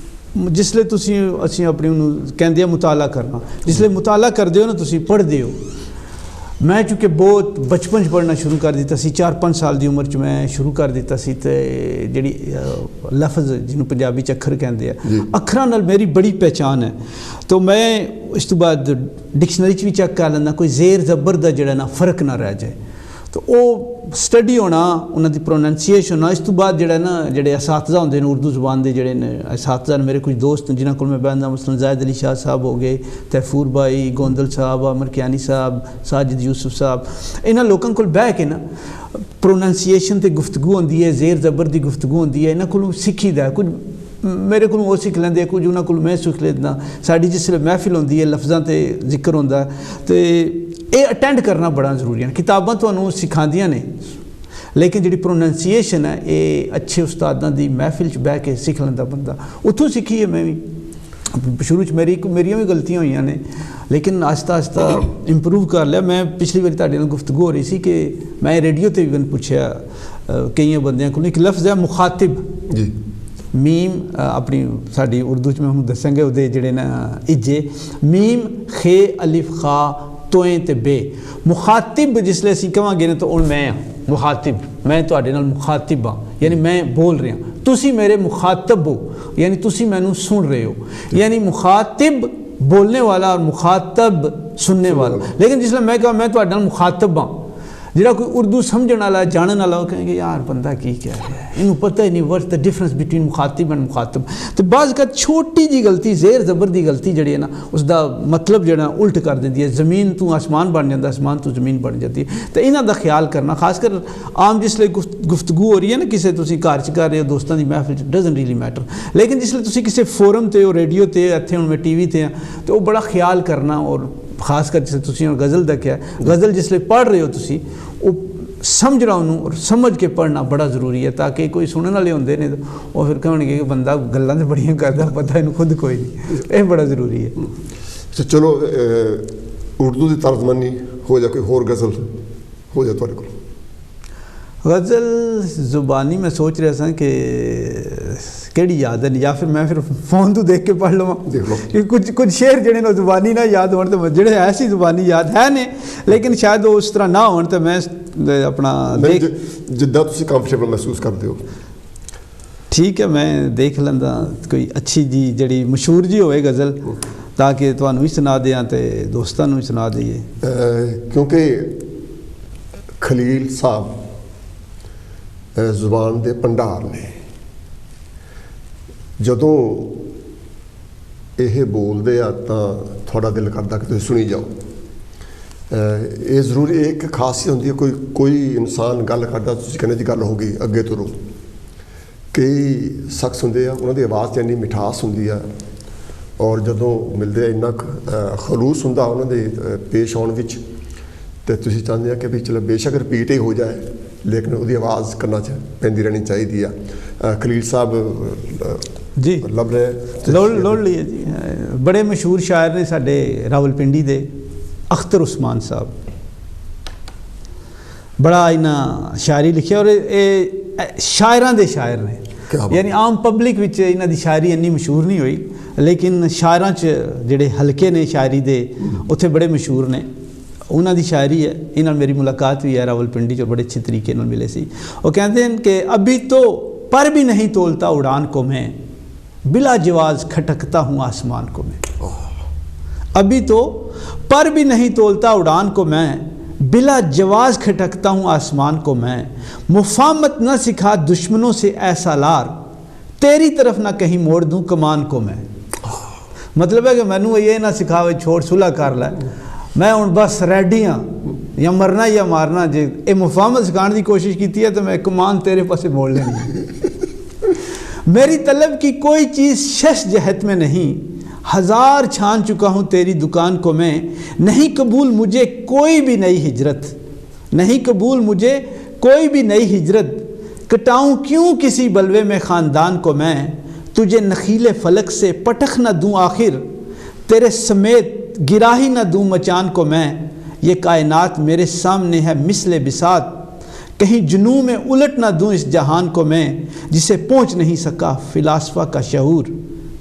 ਜਿਸਲੇ ਤੁਸੀਂ ਅਸੀਂ ਆਪਣੀ ਉਹਨੂੰ ਕਹਿੰਦੇ ਆ ਮੁਤਾਲਾ ਕਰਨਾ, ਜਿਸਲੇ ਮੁਤਾਲਾ ਕਰਦੇ ਹੋ ਨਾ ਤੁਸੀਂ ਪੜ੍ਹਦੇ ਹੋ. ਮੈਂ ਚੂँकि ਬਹੁਤ ਬਚਪਨ 'ਚ ਪੜ੍ਹਨਾ ਸ਼ੁਰੂ ਕਰ ਦਿੱਤਾ ਸੀ, 4-5 ਸਾਲ ਦੀ ਉਮਰ 'ਚ ਮੈਂ ਸ਼ੁਰੂ ਕਰ ਦਿੱਤਾ ਸੀ. ਅਤੇ ਜਿਹੜੀ ਲਫ਼ਜ਼ ਜਿਹਨੂੰ ਪੰਜਾਬੀ 'ਚ ਅੱਖਰ ਕਹਿੰਦੇ ਆ, ਅੱਖਰਾਂ ਨਾਲ ਮੇਰੀ ਬੜੀ ਪਹਿਚਾਣ ਹੈ. ਤਾਂ ਮੈਂ ਇਸ ਤੋਂ ਬਾਅਦ ਡਿਕਸ਼ਨਰੀ 'ਚ ਵੀ ਚੈੱਕ ਕਰ ਲੈਂਦਾ ਕੋਈ ਜ਼ੇਰ ਜ਼ਬਰ ਦਾ ਜਿਹੜਾ ਨਾ ਫ਼ਰਕ ਨਾ ਰਹਿ ਜਾਏ. ਤਾਂ ਉਹ ਸਟੱਡੀ ਹੋਣਾ, ਉਹਨਾਂ ਦੀ ਪ੍ਰੋਨਾਂਸੀਏਸ਼ਨ ਹੋਣਾ. ਇਸ ਤੋਂ ਬਾਅਦ ਜਿਹੜਾ ਨਾ ਜਿਹੜੇ ਅਸਾਤਜ਼ਾ ਹੁੰਦੇ ਨੇ ਉਰਦੂ ਜ਼ੁਬਾਨ ਦੇ, ਜਿਹੜੇ ਨੇ ਅਸਾਤਜ਼ਾ ਨੇ, ਮੇਰੇ ਕੁਝ ਦੋਸਤ ਜਿਨ੍ਹਾਂ ਕੋਲ ਮੈਂ ਬਹਿੰਦਾ, ਮਸਲਨ ਜ਼ਾਹਿਦ ਅਲੀ ਸ਼ਾਹ ਸਾਹਿਬ ਹੋ ਗਏ, ਤੈਫੂਰ ਬਾਈ, ਗੋਂਦਲ ਸਾਹਿਬ, ਅਮਰ ਕਿਆਨੀ ਸਾਹਿਬ, ਸਾਜਿਦ ਯੂਸਫ ਸਾਹਿਬ, ਇਹਨਾਂ ਲੋਕਾਂ ਕੋਲ ਬਹਿ ਕੇ ਨਾ ਪ੍ਰੋਨਾਂਸੀਏਸ਼ਨ 'ਤੇ ਗੁਫ਼ਤਗੂ ਹੁੰਦੀ ਹੈ, ਜ਼ੇਰ ਜ਼ਬਰ ਦੀ ਗੁਫ਼ਤਗੂ ਹੁੰਦੀ ਹੈ. ਇਹਨਾਂ ਕੋਲੋਂ ਸਿੱਖੀਦਾ ਕੁਝ, ਮੇਰੇ ਕੋਲੋਂ ਉਹ ਸਿੱਖ ਲੈਂਦੇ, ਕੁਝ ਉਹਨਾਂ ਕੋਲ ਮੈਂ ਸਿੱਖ ਲੈਂਦਾ. ਸਾਡੀ ਜਿਸ ਵੇਲੇ ਮਹਿਫਿਲ ਹੁੰਦੀ ਹੈ ਲਫ਼ਜ਼ਾਂ 'ਤੇ ਜ਼ਿਕਰ ਹੁੰਦਾ, ਅਤੇ ਇਹ ਅਟੈਂਡ ਕਰਨਾ ਬੜਾ ਜ਼ਰੂਰੀ ਹੈ. ਕਿਤਾਬਾਂ ਤੁਹਾਨੂੰ ਸਿਖਾਉਂਦੀਆਂ ਨੇ, ਲੇਕਿਨ ਜਿਹੜੀ ਪ੍ਰੋਨਾਂਸੀਏਸ਼ਨ ਹੈ ਇਹ ਅੱਛੇ ਉਸਤਾਦਾਂ ਦੀ ਮਹਿਫਿਲ 'ਚ ਬਹਿ ਕੇ ਸਿੱਖ ਲੈਂਦਾ ਬੰਦਾ. ਉੱਥੋਂ ਸਿੱਖੀ ਹੈ ਮੈਂ ਵੀ. ਸ਼ੁਰੂ 'ਚ ਮੇਰੀਆਂ ਵੀ ਗਲਤੀਆਂ ਹੋਈਆਂ ਨੇ, ਲੇਕਿਨ ਆਹਿਸਤਾ ਆਹਿਸਤਾ ਇੰਪਰੂਵ ਕਰ ਲਿਆ. ਮੈਂ ਪਿਛਲੀ ਵਾਰੀ ਤੁਹਾਡੇ ਨਾਲ ਗੁਫ਼ਤਗੂ ਹੋ ਰਹੀ ਸੀ ਕਿ ਮੈਂ ਰੇਡੀਓ 'ਤੇ ਵੀ ਪੁੱਛਿਆ ਕਈਆਂ ਬੰਦਿਆਂ ਕੋਲ, ਇੱਕ ਲਫ਼ਜ਼ ਹੈ ਮੁਖਾਤਿਬ ਜੀ, ਮੀਮ ਆਪਣੀ ਸਾਡੀ ਉਰਦੂ 'ਚ ਮੈਂ ਹੁਣ ਦੱਸਾਂਗੇ ਉਹਦੇ ਜਿਹੜੇ ਨਾ ਇੱਜੇ, ਮੀਮ ਖੇ ਅਲਿਫ ਖਾ ਤੋਏ ਤੇ ਬੇ. ਮੁਖਾਤਿਬ ਜਿਸਲੇ ਅਸੀਂ ਕਹਾਂਗੇ ਨਾ ਤਾਂ ਹੁਣ ਮੈਂ ਹਾਂ ਮੁਖਾਤਿਬ, ਮੈਂ ਤੁਹਾਡੇ ਨਾਲ ਮੁਖਾਤਿਬ ਹਾਂ, ਯਾਨੀ ਮੈਂ ਬੋਲ ਰਿਹਾ, ਤੁਸੀਂ ਮੇਰੇ ਮੁਖਾਤਬ ਹੋ, ਯਾਨੀ ਤੁਸੀਂ ਮੈਨੂੰ ਸੁਣ ਰਹੇ ਹੋ. ਯਾਨੀ ਮੁਖਾਤਿਬ ਬੋਲਨੇ ਵਾਲਾ ਔਰ ਮੁਖਾਤਬ ਸੁਣਨੇ ਵਾਲਾ. ਲੇਕਿਨ ਜਿਸਲੇ ਮੈਂ ਕਹਾਂ ਮੈਂ ਤੁਹਾਡੇ ਨਾਲ ਮੁਖਾਤਬ ਹਾਂ, ਜਿਹੜਾ ਕੋਈ ਉਰਦੂ ਸਮਝਣ ਵਾਲਾ ਜਾਣਨ ਵਾਲਾ ਉਹ ਕਹੇਗਾ ਯਾਰ ਬੰਦਾ ਕੀ ਕਹਿ ਰਿਹਾ ਹੈ, ਇਹਨੂੰ ਪਤਾ ਹੀ ਨਹੀਂ ਵਾਟਸ ਦ ਡਿਫਰੈਂਸ ਬਿਟਵੀਨ ਮੁਖਾਤਿਬ ਐਂਡ ਮੁਖਾਤਬ. ਅਤੇ ਬਾਜ਼ ਕਾ ਛੋਟੀ ਜਿਹੀ ਗਲਤੀ, ਜ਼ੇਰ ਜ਼ਬਰ ਦੀ ਗਲਤੀ ਜਿਹੜੀ ਹੈ ਨਾ, ਉਸਦਾ ਮਤਲਬ ਜਿਹੜਾ ਉਲਟ ਕਰ ਦਿੰਦੀ ਹੈ. ਜ਼ਮੀਨ ਤੋਂ ਆਸਮਾਨ ਬਣ ਜਾਂਦਾ, ਆਸਮਾਨ ਤੋਂ ਜ਼ਮੀਨ ਬਣ ਜਾਂਦੀ ਹੈ. ਅਤੇ ਇਹਨਾਂ ਦਾ ਖਿਆਲ ਕਰਨਾ, ਖਾਸ ਕਰ ਆਮ ਜਿਸਲੇ ਗੁਫ਼ਤਗੂ ਹੋ ਰਹੀ ਹੈ ਨਾ, ਕਿਸੇ ਤੁਸੀਂ ਘਰ 'ਚ ਕਰ ਰਹੇ ਹੋ ਦੋਸਤਾਂ ਦੀ ਮਹਿਫਿਲ 'ਚ, ਡਜ਼ਨਟ ਰੀਲੀ ਮੈਟਰ. ਲੇਕਿਨ ਜਿਸਲੇ ਤੁਸੀਂ ਕਿਸੇ ਫੋਰਮ 'ਤੇ ਹੋ, ਰੇਡੀਓ 'ਤੇ, ਇੱਥੇ ਹੁਣ ਮੈਂ TV 'ਤੇ ਹਾਂ, ਅਤੇ ਉਹ ਬੜਾ ਖਿਆਲ ਕਰਨਾ. ਔਰ ਖਾਸ ਕਰ ਜਿਸ ਤੁਸੀਂ ਗਜ਼ਲ ਦਾ ਕਿਹਾ, ਗਜ਼ਲ ਜਿਸਲੇ ਪੜ੍ਹ ਰਹੇ ਹੋ ਤੁਸੀਂ ਉਹ ਸਮਝਣਾ ਉਹਨੂੰ ਔਰ ਸਮਝ ਕੇ ਪੜ੍ਹਨਾ ਬੜਾ ਜ਼ਰੂਰੀ ਹੈ, ਤਾਂ ਕਿ ਕੋਈ ਸੁਣਨ ਵਾਲੇ ਹੁੰਦੇ ਨੇ ਉਹ ਫਿਰ ਕਹਿਣਗੇ ਕਿ ਬੰਦਾ ਗੱਲਾਂ ਤਾਂ ਬੜੀਆਂ ਕਰਦਾ, ਪਤਾ ਇਹਨੂੰ ਖੁਦ ਕੋਈ ਨਹੀਂ. ਇਹ ਬੜਾ ਜ਼ਰੂਰੀ ਹੈ. ਚਲੋ ਉਰਦੂ ਦੀ ਤਰਜਮਾਨੀ ਹੋ ਜਾ, ਕੋਈ ਹੋਰ ਗਜ਼ਲ ਹੋ ਜਾ ਤੁਹਾਡੇ ਕੋਲ? ਗਜ਼ਲ ਜ਼ੁਬਾਨੀ ਮੈਂ ਸੋਚ ਰਿਹਾ ਸਾਂ ਕਿ ਕਿਹੜੀ ਯਾਦ ਹੈ, ਜਾਂ ਫਿਰ ਫੋਨ ਤੋਂ ਦੇਖ ਕੇ ਪੜ੍ਹ ਲਵਾਂ ਕਿ ਕੁਝ ਸ਼ੇਰ ਜਿਹੜੇ ਨੇ ਜ਼ੁਬਾਨੀ ਨਾ ਯਾਦ ਹੋਣ, ਤਾਂ ਜਿਹੜੇ ਐਸੀ ਜ਼ੁਬਾਨੀ ਯਾਦ ਹੈ ਨੇ, ਲੇਕਿਨ ਸ਼ਾਇਦ ਉਹ ਉਸ ਤਰ੍ਹਾਂ ਨਾ ਹੋਣ, ਤਾਂ ਮੈਂ ਆਪਣਾ ਜਿੱਦਾਂ ਤੁਸੀਂ ਕੰਫਰਟੇਬਲ ਮਹਿਸੂਸ ਕਰਦੇ ਹੋ. ਠੀਕ ਹੈ, ਮੈਂ ਦੇਖ ਲੈਂਦਾ ਕੋਈ ਅੱਛੀ ਜੀ ਜਿਹੜੀ ਮਸ਼ਹੂਰ ਜੀ ਹੋਵੇ ਗਜ਼ਲ, ਤਾਂ ਕਿ ਤੁਹਾਨੂੰ ਵੀ ਸੁਣਾ ਦਿਆਂ ਅਤੇ ਦੋਸਤਾਂ ਨੂੰ ਵੀ ਸੁਣਾ ਦਈਏ. ਕਿਉਂਕਿ ਖਲੀਲ ਸਾਹਿਬ ਜ਼ੁਬਾਨ ਦੇ ਭੰਡਾਰ ਨੇ. ਜਦੋਂ ਇਹ ਬੋਲਦੇ ਆ ਤਾਂ ਤੁਹਾਡਾ ਦਿਲ ਕਰਦਾ ਕਿ ਤੁਸੀਂ ਸੁਣੀ ਜਾਓ. ਇਹ ਜ਼ਰੂਰੀ ਇੱਕ ਖਾਸੀਅਤ ਹੁੰਦੀ ਹੈ, ਕੋਈ ਇਨਸਾਨ ਗੱਲ ਕਰਦਾ ਤੁਸੀਂ ਕਹਿੰਦੇ ਜੀ ਗੱਲ ਹੋ ਗਈ ਅੱਗੇ ਤੁਰੋ. ਕਈ ਸ਼ਖਸ ਹੁੰਦੇ ਆ ਉਹਨਾਂ ਦੀ ਆਵਾਜ਼ 'ਚ ਇੰਨੀ ਮਿਠਾਸ ਹੁੰਦੀ ਆ, ਔਰ ਜਦੋਂ ਮਿਲਦੇ ਆ ਇੰਨਾ ਖਲੂਸ ਹੁੰਦਾ ਉਹਨਾਂ ਦੇ ਪੇਸ਼ ਆਉਣ ਵਿੱਚ, ਅਤੇ ਤੁਸੀਂ ਚਾਹੁੰਦੇ ਆ ਕਿ ਵੀ ਚਲੋ ਬੇਸ਼ੱਕ ਰਿਪੀਟ ਹੀ ਹੋ ਜਾਏ, ਲੇਕਿਨ ਉਹਦੀ ਆਵਾਜ਼ ਕੰਨਾਂ 'ਚ ਪੈਂਦੀ ਰਹਿਣੀ ਚਾਹੀਦੀ ਆ. ਖਲੀਲ ਸਾਹਿਬ ਜੀ ਲੱਭ ਰਹੇ ਲੋੜ ਲਈ ਹੈ ਜੀ. ਬੜੇ ਮਸ਼ਹੂਰ ਸ਼ਾਇਰ ਨੇ ਸਾਡੇ ਰਾਵਲਪਿੰਡੀ ਦੇ, ਅਖਤਰ ਉਸਮਾਨ ਸਾਹਿਬ, ਬੜਾ ਇਹਨਾਂ ਸ਼ਾਇਰੀ ਲਿਖਿਆ, ਔਰ ਇਹ ਸ਼ਾਇਰਾਂ ਦੇ ਸ਼ਾਇਰ ਨੇ. ਯਾਨੀ ਆਮ ਪਬਲਿਕ ਵਿੱਚ ਇਹਨਾਂ ਦੀ ਸ਼ਾਇਰੀ ਇੰਨੀ ਮਸ਼ਹੂਰ ਨਹੀਂ ਹੋਈ, ਲੇਕਿਨ ਸ਼ਾਇਰਾਂ 'ਚ ਜਿਹੜੇ ਹਲਕੇ ਨੇ ਸ਼ਾਇਰੀ ਦੇ ਉੱਥੇ ਬੜੇ ਮਸ਼ਹੂਰ ਨੇ। ਉਹਨਾਂ ਦੀ ਸ਼ਾਇਰੀ ਹੈ, ਇਹਨਾਂ ਨਾਲ ਮੇਰੀ ਮੁਲਾਕਾਤ ਵੀ ਹੈ ਰਾਵਲਪਿੰਡੀ 'ਚ, ਬੜੇ ਅੱਛੇ ਤਰੀਕੇ ਨਾਲ ਮਿਲੇ ਸੀ। ਉਹ ਕਹਿੰਦੇ ਹਨ ਕਿ ਅਭੀ तो पर भी नहीं तोलता उड़ान को मैं, बिला जवाज खटकता हूँ आसमान को मैं। अभी तो पर भी नहीं तोलता उड़ान को मैं, बिला जवाज खटकता हूँ आसमान को मैं। मुफामत न सिखा दुश्मनों से ऐसा लार, तेरी तरफ ना कहीं मोड़ दूँ कमान को मैं। मतलब है कि मैनू ये ना सिखावे छोड़ सुलह कर लै, मैं हूँ बस रेडी हाँ, या मरना या मारना। जे ये मुफामत सिखाने की कोशिश की है तो मैं कमान तेरे पासे मोड़ लेनी। मेरी तलब की कोई चीज़ शश जहत में नहीं, हज़ार छान चुका हूँ तेरी दुकान को मैं। नहीं कबूल मुझे कोई भी नई हिजरत, नहीं कबूल मुझे कोई भी नई हिजरत, कटाऊँ क्यों किसी बलवे में ख़ानदान को मैं। तुझे नखीले फलक से पटक न दूँ आखिर, तेरे समेत गिरा ही न दूँ मचान को मैं। ये कायनात मेरे सामने है मिसले बिसात, कहीं जुनू में उलट ना दूँ इस जहान को मैं। जिसे पहुँच नहीं सका फ़िलासफ़ा का शऊर,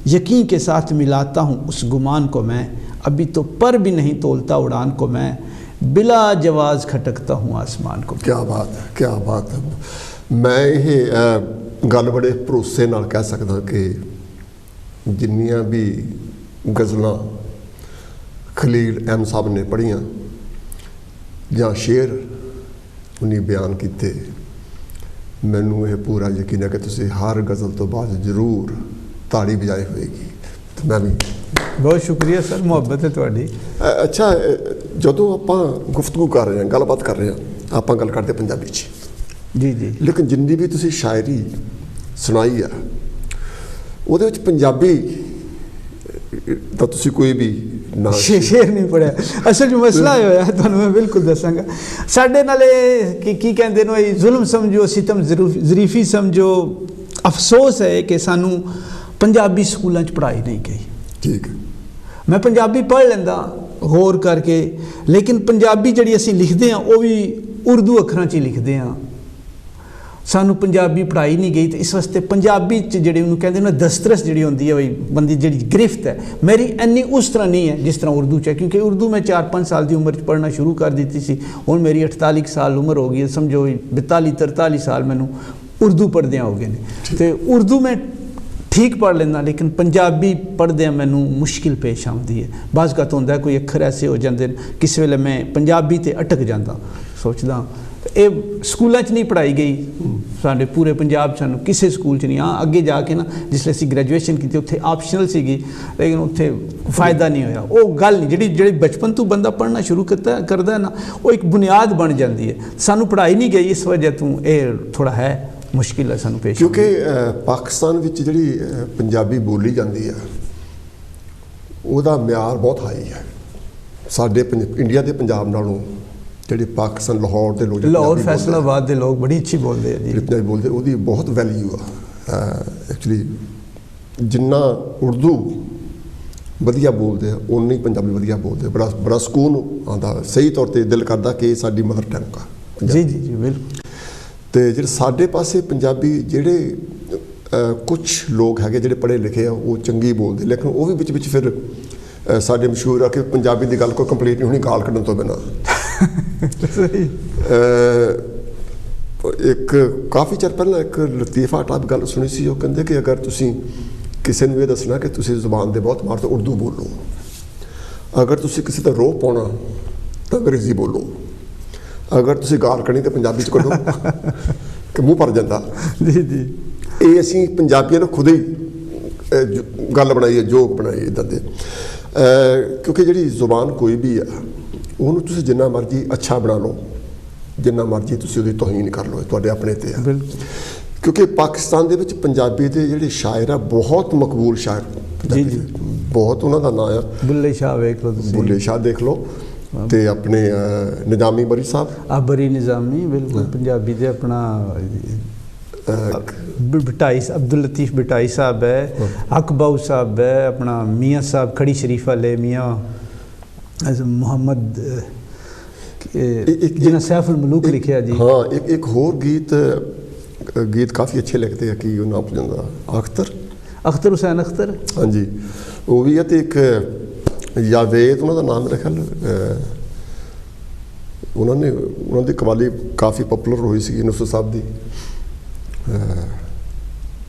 यकीन के साथ मिलाता हूँ उस गुमान को मैं। अभी तो पर भी नहीं तोलता उड़ान को मैं, बिला जवाज खटकता हूँ आसमान को। क्या बात है, क्या बात है। मैं ये गल बड़े भरोसे नाल कह सकदा कि जिन्नियां भी गज़लां खलील अहमद साहब ने पढ़ियां ਜਾਂ ਸ਼ੇਰ ਉਹਨੇ ਬਿਆਨ ਕੀਤੇ, ਮੈਨੂੰ ਇਹ ਪੂਰਾ ਯਕੀਨ ਹੈ ਕਿ ਤੁਸੀਂ ਹਰ ਗਜ਼ਲ ਤੋਂ ਬਾਅਦ ਜ਼ਰੂਰ ਤਾੜੀ ਵਜਾਈ ਹੋਏਗੀ। ਤੇ ਮੈਂ ਵੀ ਬਹੁਤ ਸ਼ੁਕਰੀਆ ਸਰ, ਮੁਹੱਬਤ ਹੈ ਤੁਹਾਡੀ। ਅੱਛਾ, ਜਦੋਂ ਆਪਾਂ ਗੁਫ਼ਤਗੂ ਕਰ ਰਹੇ ਹਾਂ, ਗੱਲਬਾਤ ਕਰ ਰਹੇ ਹਾਂ, ਆਪਾਂ ਗੱਲ ਕਰਦੇ ਪੰਜਾਬੀ 'ਚ ਜੀ ਜੀ, ਲੇਕਿਨ ਜਿੰਨੀ ਵੀ ਤੁਸੀਂ ਸ਼ਾਇਰੀ ਸੁਣਾਈ ਆ ਉਹਦੇ ਵਿੱਚ ਪੰਜਾਬੀ ਤਾਂ ਤੁਸੀਂ ਕੋਈ ਵੀ ਨਾ ਸ਼ੇਰ ਨਹੀਂ ਪੜਿਆ। ਅਸਲ 'ਚ ਮਸਲਾ ਇਹ ਹੋਇਆ, ਤੁਹਾਨੂੰ ਮੈਂ ਬਿਲਕੁਲ ਦੱਸਾਂਗਾ। ਸਾਡੇ ਨਾਲ ਕੀ ਕਹਿੰਦੇ ਨੇ, ਜ਼ੁਲਮ ਸਮਝੋ, ਸਿਤਮ ਜ਼ਰੀਫੀ ਸਮਝੋ, ਅਫਸੋਸ ਹੈ ਕਿ ਸਾਨੂੰ ਪੰਜਾਬੀ ਸਕੂਲਾਂ 'ਚ ਪੜ੍ਹਾਈ ਨਹੀਂ ਗਈ। ਠੀਕ, ਮੈਂ ਪੰਜਾਬੀ ਪੜ੍ਹ ਲੈਂਦਾ ਗੌਰ ਕਰਕੇ, ਲੇਕਿਨ ਪੰਜਾਬੀ ਜਿਹੜੀ ਅਸੀਂ ਲਿਖਦੇ ਹਾਂ ਉਹ ਵੀ ਉਰਦੂ ਅੱਖਰਾਂ 'ਚ ਹੀ ਲਿਖਦੇ ਹਾਂ। ਸਾਨੂੰ ਪੰਜਾਬੀ ਪੜ੍ਹਾਈ ਨਹੀਂ ਗਈ, ਤੇ ਇਸ ਵਾਸਤੇ ਪੰਜਾਬੀ 'ਚ ਜਿਹੜੇ ਉਹਨੂੰ ਕਹਿੰਦੇ ਨੇ ਦਸਤਰਸ ਜਿਹੜੀ ਹੁੰਦੀ ਹੈ, ਬਈ ਬੰਦੀ ਜਿਹੜੀ ਗ੍ਰਿਫਤ ਹੈ ਮੇਰੀ ਇੰਨੀ ਉਸ ਤਰ੍ਹਾਂ ਨਹੀਂ ਹੈ ਜਿਸ ਤਰ੍ਹਾਂ ਉਰਦੂ 'ਚ ਹੈ। ਕਿਉਂਕਿ ਉਰਦੂ ਮੈਂ 4-5 ਸਾਲ ਦੀ ਉਮਰ 'ਚ ਪੜ੍ਹਨਾ ਸ਼ੁਰੂ ਕਰ ਦਿੱਤੀ ਸੀ। ਹੁਣ ਮੇਰੀ 48 ਸਾਲ ਉਮਰ ਹੋ ਗਈ ਹੈ, ਸਮਝੋ 42-43 ਸਾਲ ਮੈਨੂੰ ਉਰਦੂ ਪੜ੍ਹਦਿਆਂ ਹੋ ਗਏ ਨੇ। ਅਤੇ ਉਰਦੂ ਮੈਂ ਠੀਕ ਪੜ੍ਹ ਲੈਂਦਾ, ਲੇਕਿਨ ਪੰਜਾਬੀ ਪੜ੍ਹਦਿਆਂ ਮੈਨੂੰ ਮੁਸ਼ਕਿਲ ਪੇਸ਼ ਆਉਂਦੀ ਹੈ। ਬਾਜ਼ ਕਤ ਹੁੰਦਾ ਕੋਈ ਅੱਖਰ ਐਸੇ ਹੋ ਜਾਂਦੇ ਨੇ, ਕਿਸੇ ਵੇਲੇ ਮੈਂ ਪੰਜਾਬੀ 'ਤੇ ਅਟਕ ਜਾਂਦਾ, ਸੋਚਦਾ ਇਹ ਸਕੂਲਾਂ 'ਚ ਨਹੀਂ ਪੜ੍ਹਾਈ ਗਈ ਸਾਡੇ ਪੂਰੇ ਪੰਜਾਬ 'ਚ, ਸਾਨੂੰ ਕਿਸੇ ਸਕੂਲ 'ਚ ਨਹੀਂ। ਹਾਂ, ਅੱਗੇ ਜਾ ਕੇ ਨਾ ਜਿਸ ਲਈ ਅਸੀਂ ਗ੍ਰੈਜੂਏਸ਼ਨ ਕੀਤੀ ਉੱਥੇ ਆਪਸ਼ਨਲ ਸੀਗੀ, ਲੇਕਿਨ ਉੱਥੇ ਫਾਇਦਾ ਨਹੀਂ ਹੋਇਆ। ਉਹ ਗੱਲ ਨਹੀਂ ਜਿਹੜੀ ਬਚਪਨ ਤੋਂ ਬੰਦਾ ਪੜ੍ਹਨਾ ਸ਼ੁਰੂ ਕਰਦਾ ਨਾ, ਉਹ ਇੱਕ ਬੁਨਿਆਦ ਬਣ ਜਾਂਦੀ ਹੈ। ਸਾਨੂੰ ਪੜ੍ਹਾਈ ਨਹੀਂ ਗਈ, ਇਸ ਵਜ੍ਹਾ ਤੋਂ ਇਹ ਥੋੜ੍ਹਾ ਹੈ ਮੁਸ਼ਕਿਲ ਹੈ ਸਾਨੂੰ ਪੇਸ਼। ਕਿਉਂਕਿ ਪਾਕਿਸਤਾਨ ਵਿੱਚ ਜਿਹੜੀ ਪੰਜਾਬੀ ਬੋਲੀ ਜਾਂਦੀ ਹੈ ਉਹਦਾ ਮਿਆਰ ਬਹੁਤ ਹਾਈ ਹੈ। ਸਾਡੇ ਇੰਡੀਆ ਦੇ ਪੰਜਾਬ ਨਾਲੋਂ ਜਿਹੜੇ ਪਾਕਿਸਤਾਨ ਲਾਹੌਰ ਦੇ ਲੋਕ, ਲਾਹੌਰ ਫੈਸਲਾਬਾਦ ਦੇ ਲੋਕ ਬੜੀ ਅੱਛੀ ਬੋਲਦੇ ਆ ਜੀ, ਪੰਜਾਬੀ ਬੋਲਦੇ, ਉਹਦੀ ਬਹੁਤ ਵੈਲਿਊ ਆ ਐਕਚੁਅਲੀ। ਜਿੰਨਾ ਉਰਦੂ ਵਧੀਆ ਬੋਲਦੇ ਆ ਉਨਾ ਹੀ ਪੰਜਾਬੀ ਵਧੀਆ ਬੋਲਦੇ, ਬੜਾ ਸਕੂਨ ਆਉਂਦਾ, ਸਹੀ ਤੌਰ 'ਤੇ ਦਿਲ ਕਰਦਾ ਕਿ ਸਾਡੀ ਮਦਰ ਟੰਗ ਆ। ਜੀ ਜੀ ਜੀ, ਬਿਲਕੁਲ। ਅਤੇ ਜਿਹੜੇ ਸਾਡੇ ਪਾਸੇ ਪੰਜਾਬੀ ਜਿਹੜੇ ਕੁਛ ਲੋਕ ਹੈਗੇ ਜਿਹੜੇ ਪੜ੍ਹੇ ਲਿਖੇ ਆ ਉਹ ਚੰਗੀ ਬੋਲਦੇ, ਲੇਕਿਨ ਉਹ ਵੀ ਵਿੱਚ ਫਿਰ ਸਾਡੇ ਮਸ਼ਹੂਰ ਆ ਕਿ ਪੰਜਾਬੀ ਦੀ ਗੱਲ ਕੋਈ ਕੰਪਲੀਟ ਨਹੀਂ ਹੋਣੀ ਗਾਲ ਕੱਢਣ ਤੋਂ ਬਿਨਾਂ। ਇੱਕ ਕਾਫੀ ਚਿਰ ਪਹਿਲਾਂ ਇੱਕ ਲਤੀਫਾ ਟਾਈਪ ਗੱਲ ਸੁਣੀ ਸੀ, ਉਹ ਕਹਿੰਦੇ ਕਿ ਅਗਰ ਤੁਸੀਂ ਕਿਸੇ ਨੂੰ ਇਹ ਦੱਸਣਾ ਕਿ ਤੁਸੀਂ ਜ਼ੁਬਾਨ ਦੇ ਬਹੁਤ ਮਾਰ ਤੋਂ ਉਰਦੂ ਬੋਲੋ, ਅਗਰ ਤੁਸੀਂ ਕਿਸੇ ਦਾ ਰੋਹ ਪਾਉਣਾ ਤਾਂ ਅੰਗਰੇਜ਼ੀ ਬੋਲੋ, ਅਗਰ ਤੁਸੀਂ ਗਾਲ ਕੱਢਣੀ ਤਾਂ ਪੰਜਾਬੀ 'ਚ ਕੱਢੋ ਕਿ ਮੂੰਹ ਭਰ ਜਾਂਦਾ। ਜੀ ਜੀ, ਇਹ ਅਸੀਂ ਪੰਜਾਬੀਆਂ ਨੇ ਖੁਦ ਹੀ ਗੱਲ ਬਣਾਈ ਹੈ, ਜੋਕ ਬਣਾਈ ਇੱਦਾਂ ਦੇ। ਕਿਉਂਕਿ ਜਿਹੜੀ ਜ਼ੁਬਾਨ ਕੋਈ ਵੀ ਆ ਉਹਨੂੰ ਤੁਸੀਂ ਜਿੰਨਾ ਮਰਜ਼ੀ ਅੱਛਾ ਬਣਾ ਲਓ, ਜਿੰਨਾ ਮਰਜ਼ੀ ਤੁਸੀਂ ਉਹਦੀ ਤੋਹੀਨ ਕਰ ਲਓ, ਤੁਹਾਡੇ ਆਪਣੇ 'ਤੇ ਆ। ਕਿਉਂਕਿ ਪਾਕਿਸਤਾਨ ਦੇ ਵਿੱਚ ਪੰਜਾਬੀ ਦੇ ਜਿਹੜੇ ਸ਼ਾਇਰ ਆ ਬਹੁਤ ਮਕਬੂਲ ਸ਼ਾਇਰ, ਜੀ ਜੀ, ਬਹੁਤ ਉਹਨਾਂ ਦਾ ਨਾਂ ਆ। ਬੁੱਲੇ ਸ਼ਾਹ ਵੇਖ ਲਓ ਤੁਸੀਂ, ਬੁੱਲੇ ਸ਼ਾਹ ਦੇਖ ਲਓ, ਅਤੇ ਆਪਣੇ ਨਿਜ਼ਾਮੀ ਬਰੀ ਸਾਹਿਬ, ਬਰੀ ਨਿਜ਼ਾਮੀ, ਬਿਲਕੁਲ ਪੰਜਾਬੀ ਦੇ ਆਪਣਾ ਬਿਟਾਈ, ਅਬਦੁਲ ਲਤੀਫ ਬਿਟਾਈ ਸਾਹਿਬ ਹੈ, ਅਕਬਾਊ ਸਾਹਿਬ ਹੈ, ਆਪਣਾ ਮੀਆਂ ਸਾਹਿਬ ਖੜੀ ਸ਼ਰੀਫ ਵਾਲੇ ਮੀਆਂ ਮੁਹੰਮਦ ਜਿਹਨਾਂ ਸੈਫ ਉਲ ਮਲੂਕ ਲਿਖਿਆ ਜੀ। ਹਾਂ, ਇੱਕ ਹੋਰ ਗੀਤ ਗੀਤ ਕਾਫੀ ਅੱਛੇ ਲਿਖਦੇ ਆ, ਕੀ ਉਹ ਨਾਮ ਜਾਂਦਾ, ਅਖਤਰ ਹੁਸੈਨ ਅਖਤਰ, ਹਾਂਜੀ ਉਹ ਵੀ ਹੈ। ਅਤੇ ਇੱਕ ਜਾਵੇਦ ਉਹਨਾਂ ਦਾ ਨਾਮ ਮੇਰਾ ਖਿਆਲ, ਉਹਨਾਂ ਦੀ ਕਵਾਲੀ ਕਾਫੀ ਪਪੂਲਰ ਹੋਈ ਸੀ ਨੁਸਰਤ ਸਾਹਿਬ ਦੀ।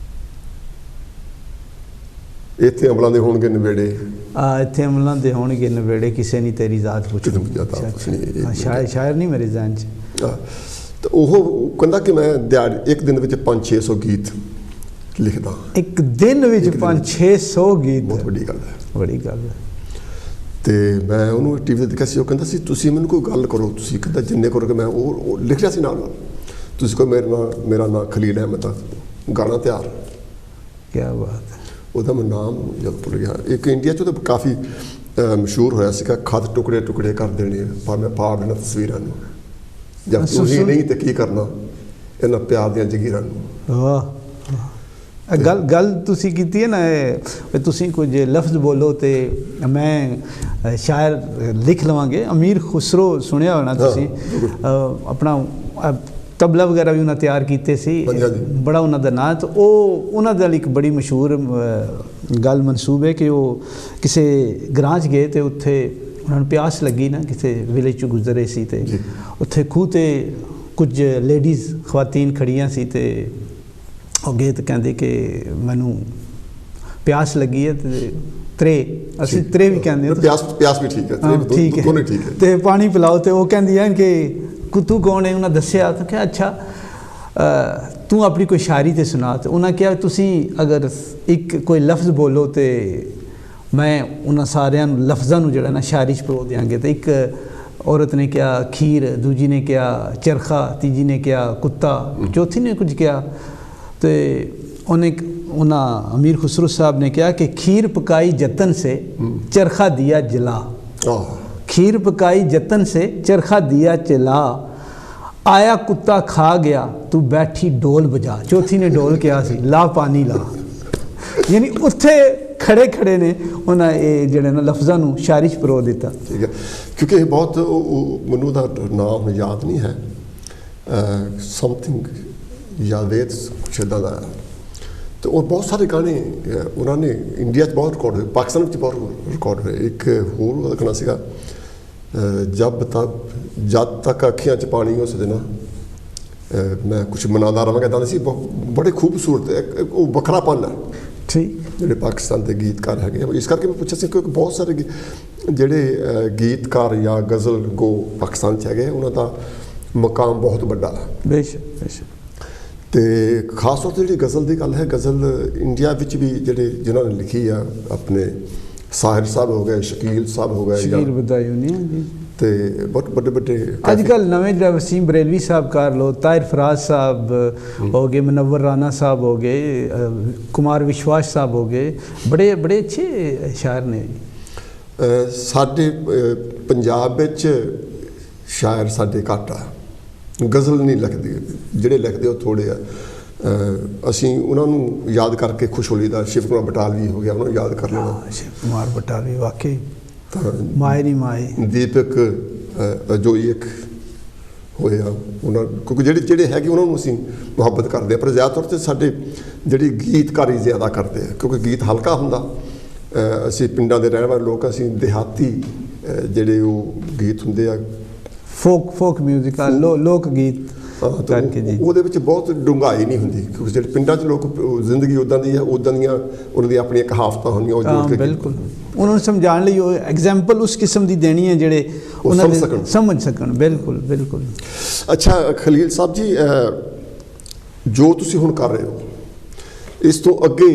ਇੱਥੇ ਅਮਲਾਂ ਦੇ ਹੋਣਗੇ ਨਵੇੜੇ, ਇੱਥੇ ਅਮਲਾਂ ਦੇ ਹੋਣਗੇ ਨਵੇੜੇ, ਕਿਸੇ ਨਹੀਂ ਤੇਰੀ ਜ਼ਾਤ ਪੁੱਛਣੀ। ਸ਼ਾਇਰ ਨਹੀਂ ਮੇਰੇ ਜ਼ਿਹਨ 'ਚ। ਤਾਂ ਉਹ ਕਹਿੰਦਾ ਕਿ ਮੈਂ ਦਿਹਾੜੀ ਇੱਕ ਦਿਨ ਵਿੱਚ 500-600 ਗੀਤ ਲਿਖਦਾ। ਇੱਕ ਦਿਨ ਵਿੱਚ 500-600 ਗੀਤ, ਬਹੁਤ ਵੱਡੀ ਗੱਲ ਹੈ, ਬੜੀ ਗੱਲ ਹੈ। ਅਤੇ ਮੈਂ ਉਹਨੂੰ TV 'ਤੇ ਦੇਖਿਆ ਸੀ, ਉਹ ਕਹਿੰਦਾ ਸੀ ਤੁਸੀਂ ਮੈਨੂੰ ਕੋਈ ਗੱਲ ਕਰੋ, ਤੁਸੀਂ ਕਹਿੰਦਾ ਜਿੰਨੇ ਕਰੋਗੇ ਮੈਂ ਉਹ ਲਿਖ ਰਿਹਾ ਸੀ ਨਾਲ ਨਾਲ। ਤੁਸੀਂ ਕਹੋ ਮੇਰਾ ਨਾਂ ਖਲੀਲ ਅਹਿਮਦ ਆ, ਗਾਣਾ ਤਿਆਰ। ਕਿਆ ਬਾਤ ਹੈ। ਉਹਦਾ ਮੈਂ ਨਾਮ ਜਦ ਭੁੱਲ ਗਿਆ। ਇੱਕ ਇੰਡੀਆ 'ਚ ਉਹਦਾ ਕਾਫੀ ਮਸ਼ਹੂਰ ਹੋਇਆ ਸੀਗਾ, ਖਤ ਟੁਕੜੇ ਟੁਕੜੇ ਕਰ ਦੇਣੇ ਪਰ ਮੈਂ ਪਾੜ ਦੇਣਾ ਤਸਵੀਰਾਂ ਨੂੰ, ਜਦ ਤੁਸੀਂ ਨਹੀਂ ਤਾਂ ਕੀ ਕਰਨਾ ਇਹਨਾਂ ਪਿਆਰ ਦੀਆਂ ਜਗੀਰਾਂ ਨੂੰ। ਵਾਹ, ਗੱਲ ਤੁਸੀਂ ਕੀਤੀ ਹੈ ਨਾ, ਤੁਸੀਂ ਕੁਝ ਲਫ਼ਜ਼ ਬੋਲੋ ਤੇ ਮੈਂ ਸ਼ਾਇਰ ਲਿਖ ਲਵਾਂਗੇ। ਅਮੀਰ ਖੁਸਰੋ ਸੁਣਿਆ ਹੋਣਾ ਤੁਸੀਂ, ਆਪਣਾ ਤਬਲਾ ਵਗੈਰਾ ਵੀ ਉਹਨਾਂ ਤਿਆਰ ਕੀਤੇ ਸੀ, ਬੜਾ ਉਹਨਾਂ ਦਾ ਨਾਂ। ਤਾਂ ਉਹ ਉਹਨਾਂ ਦਾ ਇੱਕ ਬੜੀ ਮਸ਼ਹੂਰ ਗੱਲ ਮਨਸੂਬ ਹੈ ਕਿ ਉਹ ਕਿਸੇ ਗ੍ਰਾਂ 'ਚ ਗਏ ਅਤੇ ਉੱਥੇ ਉਹਨਾਂ ਨੂੰ ਪਿਆਸ ਲੱਗੀ ਨਾ, ਕਿਸੇ ਵਿਲੇਜ 'ਚ ਗੁਜ਼ਰੇ ਸੀ ਅਤੇ ਉੱਥੇ ਖੂਹ 'ਤੇ ਕੁਝ ਲੇਡੀਜ਼ ਖਵਾਤੀਨ ਖੜੀਆਂ ਸੀ ਅਤੇ ਉਹ ਗਏ ਅਤੇ ਕਹਿੰਦੇ ਕਿ ਮੈਨੂੰ ਪਿਆਸ ਲੱਗੀ ਹੈ ਅਤੇ ਤਰੇ, ਅਸੀਂ ਤਰੇ ਵੀ ਕਹਿੰਦੇ ਹਾਂ, ਪਿਆਸ ਵੀ ਠੀਕ ਹੈ, ਠੀਕ ਹੈ, ਅਤੇ ਪਾਣੀ ਪਿਲਾਓ। ਅਤੇ ਉਹ ਕਹਿੰਦੀਆਂ ਕਿ ਤੂੰ ਕੌਣ ਹੈ? ਉਹਨਾਂ ਦੱਸਿਆ ਤਾਂ ਕਿਹਾ ਅੱਛਾ ਤੂੰ ਆਪਣੀ ਕੋਈ ਸ਼ਾਇਰੀ 'ਤੇ ਸੁਣਾ। ਅਤੇ ਉਹਨਾਂ ਕਿਹਾ ਤੁਸੀਂ ਅਗਰ ਇੱਕ ਕੋਈ ਲਫ਼ਜ਼ ਬੋਲੋ ਅਤੇ ਮੈਂ ਉਹਨਾਂ ਸਾਰਿਆਂ ਨੂੰ ਲਫ਼ਜ਼ਾਂ ਨੂੰ ਜਿਹੜਾ ਨਾ ਸ਼ਾਇਰੀ 'ਚ ਪਰੋ ਦਿਆਂਗੇ। ਅਤੇ ਇੱਕ ਔਰਤ ਨੇ ਕਿਹਾ ਖੀਰ, ਦੂਜੀ ਨੇ ਕਿਹਾ ਚਰਖਾ, ਤੀਜੀ ਨੇ ਕਿਹਾ ਕੁੱਤਾ, ਚੌਥੀ ਨੇ ਕੁਝ ਕਿਹਾ। ਅਤੇ ਉਹਨਾਂ ਅਮੀਰ ਖੁਸਰੋ ਸਾਹਿਬ ਨੇ ਕਿਹਾ ਕਿ ਖੀਰ ਪਕਾਈ ਜਤਨ ਸੇ ਚਰਖਾ दिया जला, खीर पकाई जतन से चरखा दिया चला, आया कुत्ता खा गया तू बैठी डोल बजा। चौथी ने डोल किया सी, ला पानी ला। यानी उत्थे खड़े खड़े ने उन्हें ये जिहड़े ना लफ्ज़ां नूं शायरी च परो दिता। ठीक है, क्योंकि बहुत मैनूं दा नाम याद नहीं है, समथिंग जावेद कुछ इदां दा। तो और बहुत सारे गाने उन्होंने इंडिया बहुत रिकॉर्ड हुए, पाकिस्तान में बहुत रिकॉर्ड हुए। एक होर गाना सीगा जब तक अखियां च पानी हो सके ना मैं कुछ मनादा रहांगा, इदां सी बड़े खूबसूरत वो वखरापन है ठीक ਜਿਹੜੇ ਪਾਕਿਸਤਾਨ ਦੇ ਗੀਤਕਾਰ ਹੈਗੇ। ਇਸ ਕਰਕੇ ਮੈਂ ਪੁੱਛਿਆ ਸੀ ਕਿਉਂਕਿ ਬਹੁਤ ਸਾਰੇ ਜਿਹੜੇ ਗੀਤਕਾਰ ਜਾਂ ਗਜ਼ਲ ਗੋ ਪਾਕਿਸਤਾਨ 'ਚ ਹੈਗੇ, ਉਹਨਾਂ ਦਾ ਮਕਾਮ ਬਹੁਤ ਵੱਡਾ ਹੈ। ਬੇਸ਼ੱਕ ਬੇਸ਼ੱਕ। ਅਤੇ ਖਾਸ ਤੌਰ 'ਤੇ ਜਿਹੜੀ ਗਜ਼ਲ ਦੀ ਗੱਲ ਹੈ, ਗਜ਼ਲ ਇੰਡੀਆ ਵਿੱਚ ਵੀ ਜਿਨ੍ਹਾਂ ਨੇ ਲਿਖੀ ਆ, ਆਪਣੇ ਸਾਹਿਰ ਸਾਹਿਬ ਹੋ ਗਏ, ਸ਼ਕੀਲ ਸਾਹਿਬ ਹੋ ਗਏ, ਸ਼ਕੀਲ ਬਦਾਯੂਨੀ ਜੀ, ਅਤੇ ਬਹੁਤ ਵੱਡੇ ਵੱਡੇ ਅੱਜ ਕੱਲ੍ਹ ਨਵੇਂ ਜਿਹੜਾ ਵਸੀਮ ਬਰੇਲਵੀ ਸਾਹਿਬ ਕਰ ਲਓ, ਤਾਹਿਰ ਫਰਾਜ਼ ਸਾਹਿਬ ਹੋ ਗਏ, ਮੁਨੱਵਰ ਰਾਣਾ ਸਾਹਿਬ ਹੋ ਗਏ, ਕੁਮਾਰ ਵਿਸ਼ਵਾਸ ਸਾਹਿਬ ਹੋ ਗਏ, ਬੜੇ ਬੜੇ ਅੱਛੇ ਸ਼ਾਇਰ ਨੇ। ਸਾਡੇ ਪੰਜਾਬ ਵਿੱਚ ਸ਼ਾਇਰ ਸਾਡੇ ਘੱਟ ਆ, ਗਜ਼ਲ ਨਹੀਂ ਲਿਖਦੇ, ਜਿਹੜੇ ਲਿਖਦੇ ਉਹ ਥੋੜ੍ਹੇ ਆ। ਅਸੀਂ ਉਹਨਾਂ ਨੂੰ ਯਾਦ ਕਰਕੇ ਖੁਸ਼ ਹੋ ਲਈਦਾ। ਸ਼ਿਵ ਕੁਮਾਰ ਬਟਾਲਵੀ ਹੋ ਗਿਆ, ਉਹਨਾਂ ਨੂੰ ਯਾਦ ਕਰ ਲੈਣਾ। ਸ਼ਿਵ ਕੁਮਾਰ ਬਟਾਲਵੀ ਵਾਕਈ ਮਾਏ ਨਹੀਂ ਮਾਏ। ਦੀਪਕ ਜੋ ਇੱਕ ਹੋਇਆ, ਉਹਨਾਂ ਕਿਉਂਕਿ ਜਿਹੜੇ ਹੈਗੇ ਉਹਨਾਂ ਨੂੰ ਅਸੀਂ ਮੁਹੱਬਤ ਕਰਦੇ ਹਾਂ, ਪਰ ਜ਼ਿਆਦਾ ਤੌਰ 'ਤੇ ਸਾਡੇ ਜਿਹੜੀ ਗੀਤਕਾਰੀ ਜ਼ਿਆਦਾ ਕਰਦੇ ਆ, ਕਿਉਂਕਿ ਗੀਤ ਹਲਕਾ ਹੁੰਦਾ। ਅਸੀਂ ਪਿੰਡਾਂ ਦੇ ਰਹਿਣ ਵਾਲੇ ਲੋਕ, ਅਸੀਂ ਦਿਹਾਤੀ ਜਿਹੜੇ ਉਹ ਗੀਤ ਹੁੰਦੇ ਆ, ਫੋਕ ਮਿਊਜ਼ਿਕ, ਲੋਕ ਗੀਤ ਕਰਕੇ ਜੀ, ਉਹਦੇ ਵਿੱਚ ਬਹੁਤ ਡੂੰਘਾਈ ਨਹੀਂ ਹੁੰਦੀ, ਕਿਉਂਕਿ ਜਿਹੜੇ ਪਿੰਡਾਂ 'ਚ ਲੋਕ ਜ਼ਿੰਦਗੀ ਉੱਦਾਂ ਦੀ ਹੈ, ਉੱਦਾਂ ਦੀਆਂ ਉਹਨਾਂ ਦੀਆਂ ਆਪਣੀਆਂ ਕਹਾਵਤਾਂ ਹੁੰਦੀਆਂ, ਉਹ ਜੋੜ ਕੇ ਬਿਲਕੁਲ ਉਹਨਾਂ ਨੂੰ ਸਮਝਾਉਣ ਲਈ ਉਹ ਐਗਜ਼ਾਮਪਲ ਉਸ ਕਿਸਮ ਦੀ ਦੇਣੀ ਹੈ ਜਿਹੜੇ ਉਹਨਾਂ ਦੇ ਸਮਝ ਸਕਣ। ਬਿਲਕੁਲ ਬਿਲਕੁਲ। ਅੱਛਾ ਖਲੀਲ ਸਾਹਿਬ ਜੀ, ਜੋ ਤੁਸੀਂ ਹੁਣ ਕਰ ਰਹੇ ਹੋ, ਇਸ ਤੋਂ ਅੱਗੇ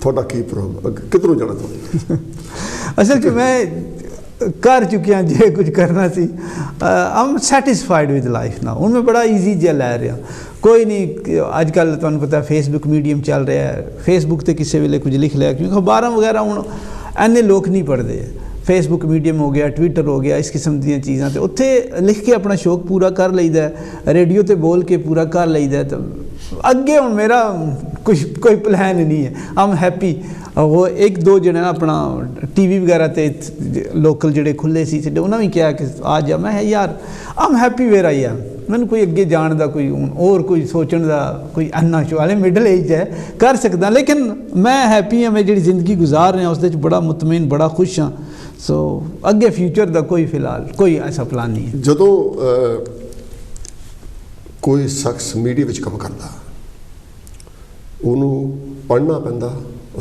ਤੁਹਾਡਾ ਕੀ ਪ੍ਰੋਗਰਾਮ, ਕਿੱਧਰੋਂ ਜਾਣਾ ਤੁਹਾਡਾ? ਅਸਲ 'ਚ ਮੈਂ ਕਰ ਚੁੱਕਿਆ ਜੇ ਕੁਝ ਕਰਨਾ ਸੀ। ਆਮ ਸੈਟਿਸਫਾਈਡ ਵਿਦ ਲਾਈਫ ਨਾ, ਹੁਣ ਮੈਂ ਬੜਾ ਈਜ਼ੀ ਜਿਹਾ ਲੈ ਰਿਹਾ। ਕੋਈ ਨਹੀਂ, ਅੱਜ ਕੱਲ੍ਹ ਤੁਹਾਨੂੰ ਪਤਾ ਫੇਸਬੁੱਕ ਮੀਡੀਅਮ ਚੱਲ ਰਿਹਾ ਹੈ, ਫੇਸਬੁੱਕ 'ਤੇ ਕਿਸੇ ਵੇਲੇ ਕੁਝ ਲਿਖ ਲਿਆ, ਕਿਉਂਕਿ ਅਖਬਾਰਾਂ ਵਗੈਰਾ ਹੁਣ ਇੰਨੇ ਲੋਕ ਨਹੀਂ ਪੜ੍ਹਦੇ। ਫੇਸਬੁੱਕ ਮੀਡੀਅਮ ਹੋ ਗਿਆ, ਟਵਿੱਟਰ ਹੋ ਗਿਆ, ਇਸ ਕਿਸਮ ਦੀਆਂ ਚੀਜ਼ਾਂ 'ਤੇ ਉੱਥੇ ਲਿਖ ਕੇ ਆਪਣਾ ਸ਼ੌਕ ਪੂਰਾ ਕਰ ਲਈਦਾ, ਰੇਡੀਓ 'ਤੇ ਬੋਲ ਕੇ ਪੂਰਾ ਕਰ ਲਈਦਾ। ਤਾਂ ਅੱਗੇ ਹੁਣ ਮੇਰਾ कोई प्लान नहीं है। आई एम हैप्पी। वो एक दो जने ना अपना टीवी वगैरह ते लोकल जेडे खुले सी उन्होंने भी कहा कि आ जा। मैं यार I am happy where I am. मैंने कोई अगे जान का कोई और कोई सोचने का कोई अन्ना शो वाले मिडल एज है कर सकता, लेकिन मैं हैप्पी हाँ। मैं जी जिंदगी गुजार रहा उस बड़ा मुतमईन बड़ा खुश हाँ। सो अगे फ्यूचर का कोई फिलहाल कोई ऐसा प्लान नहीं है। ਜਦੋਂ कोई शख्स मीडिया ਵਿੱਚ ਕੰਮ ਕਰਦਾ ਉਹਨੂੰ ਪੜ੍ਹਨਾ ਪੈਂਦਾ,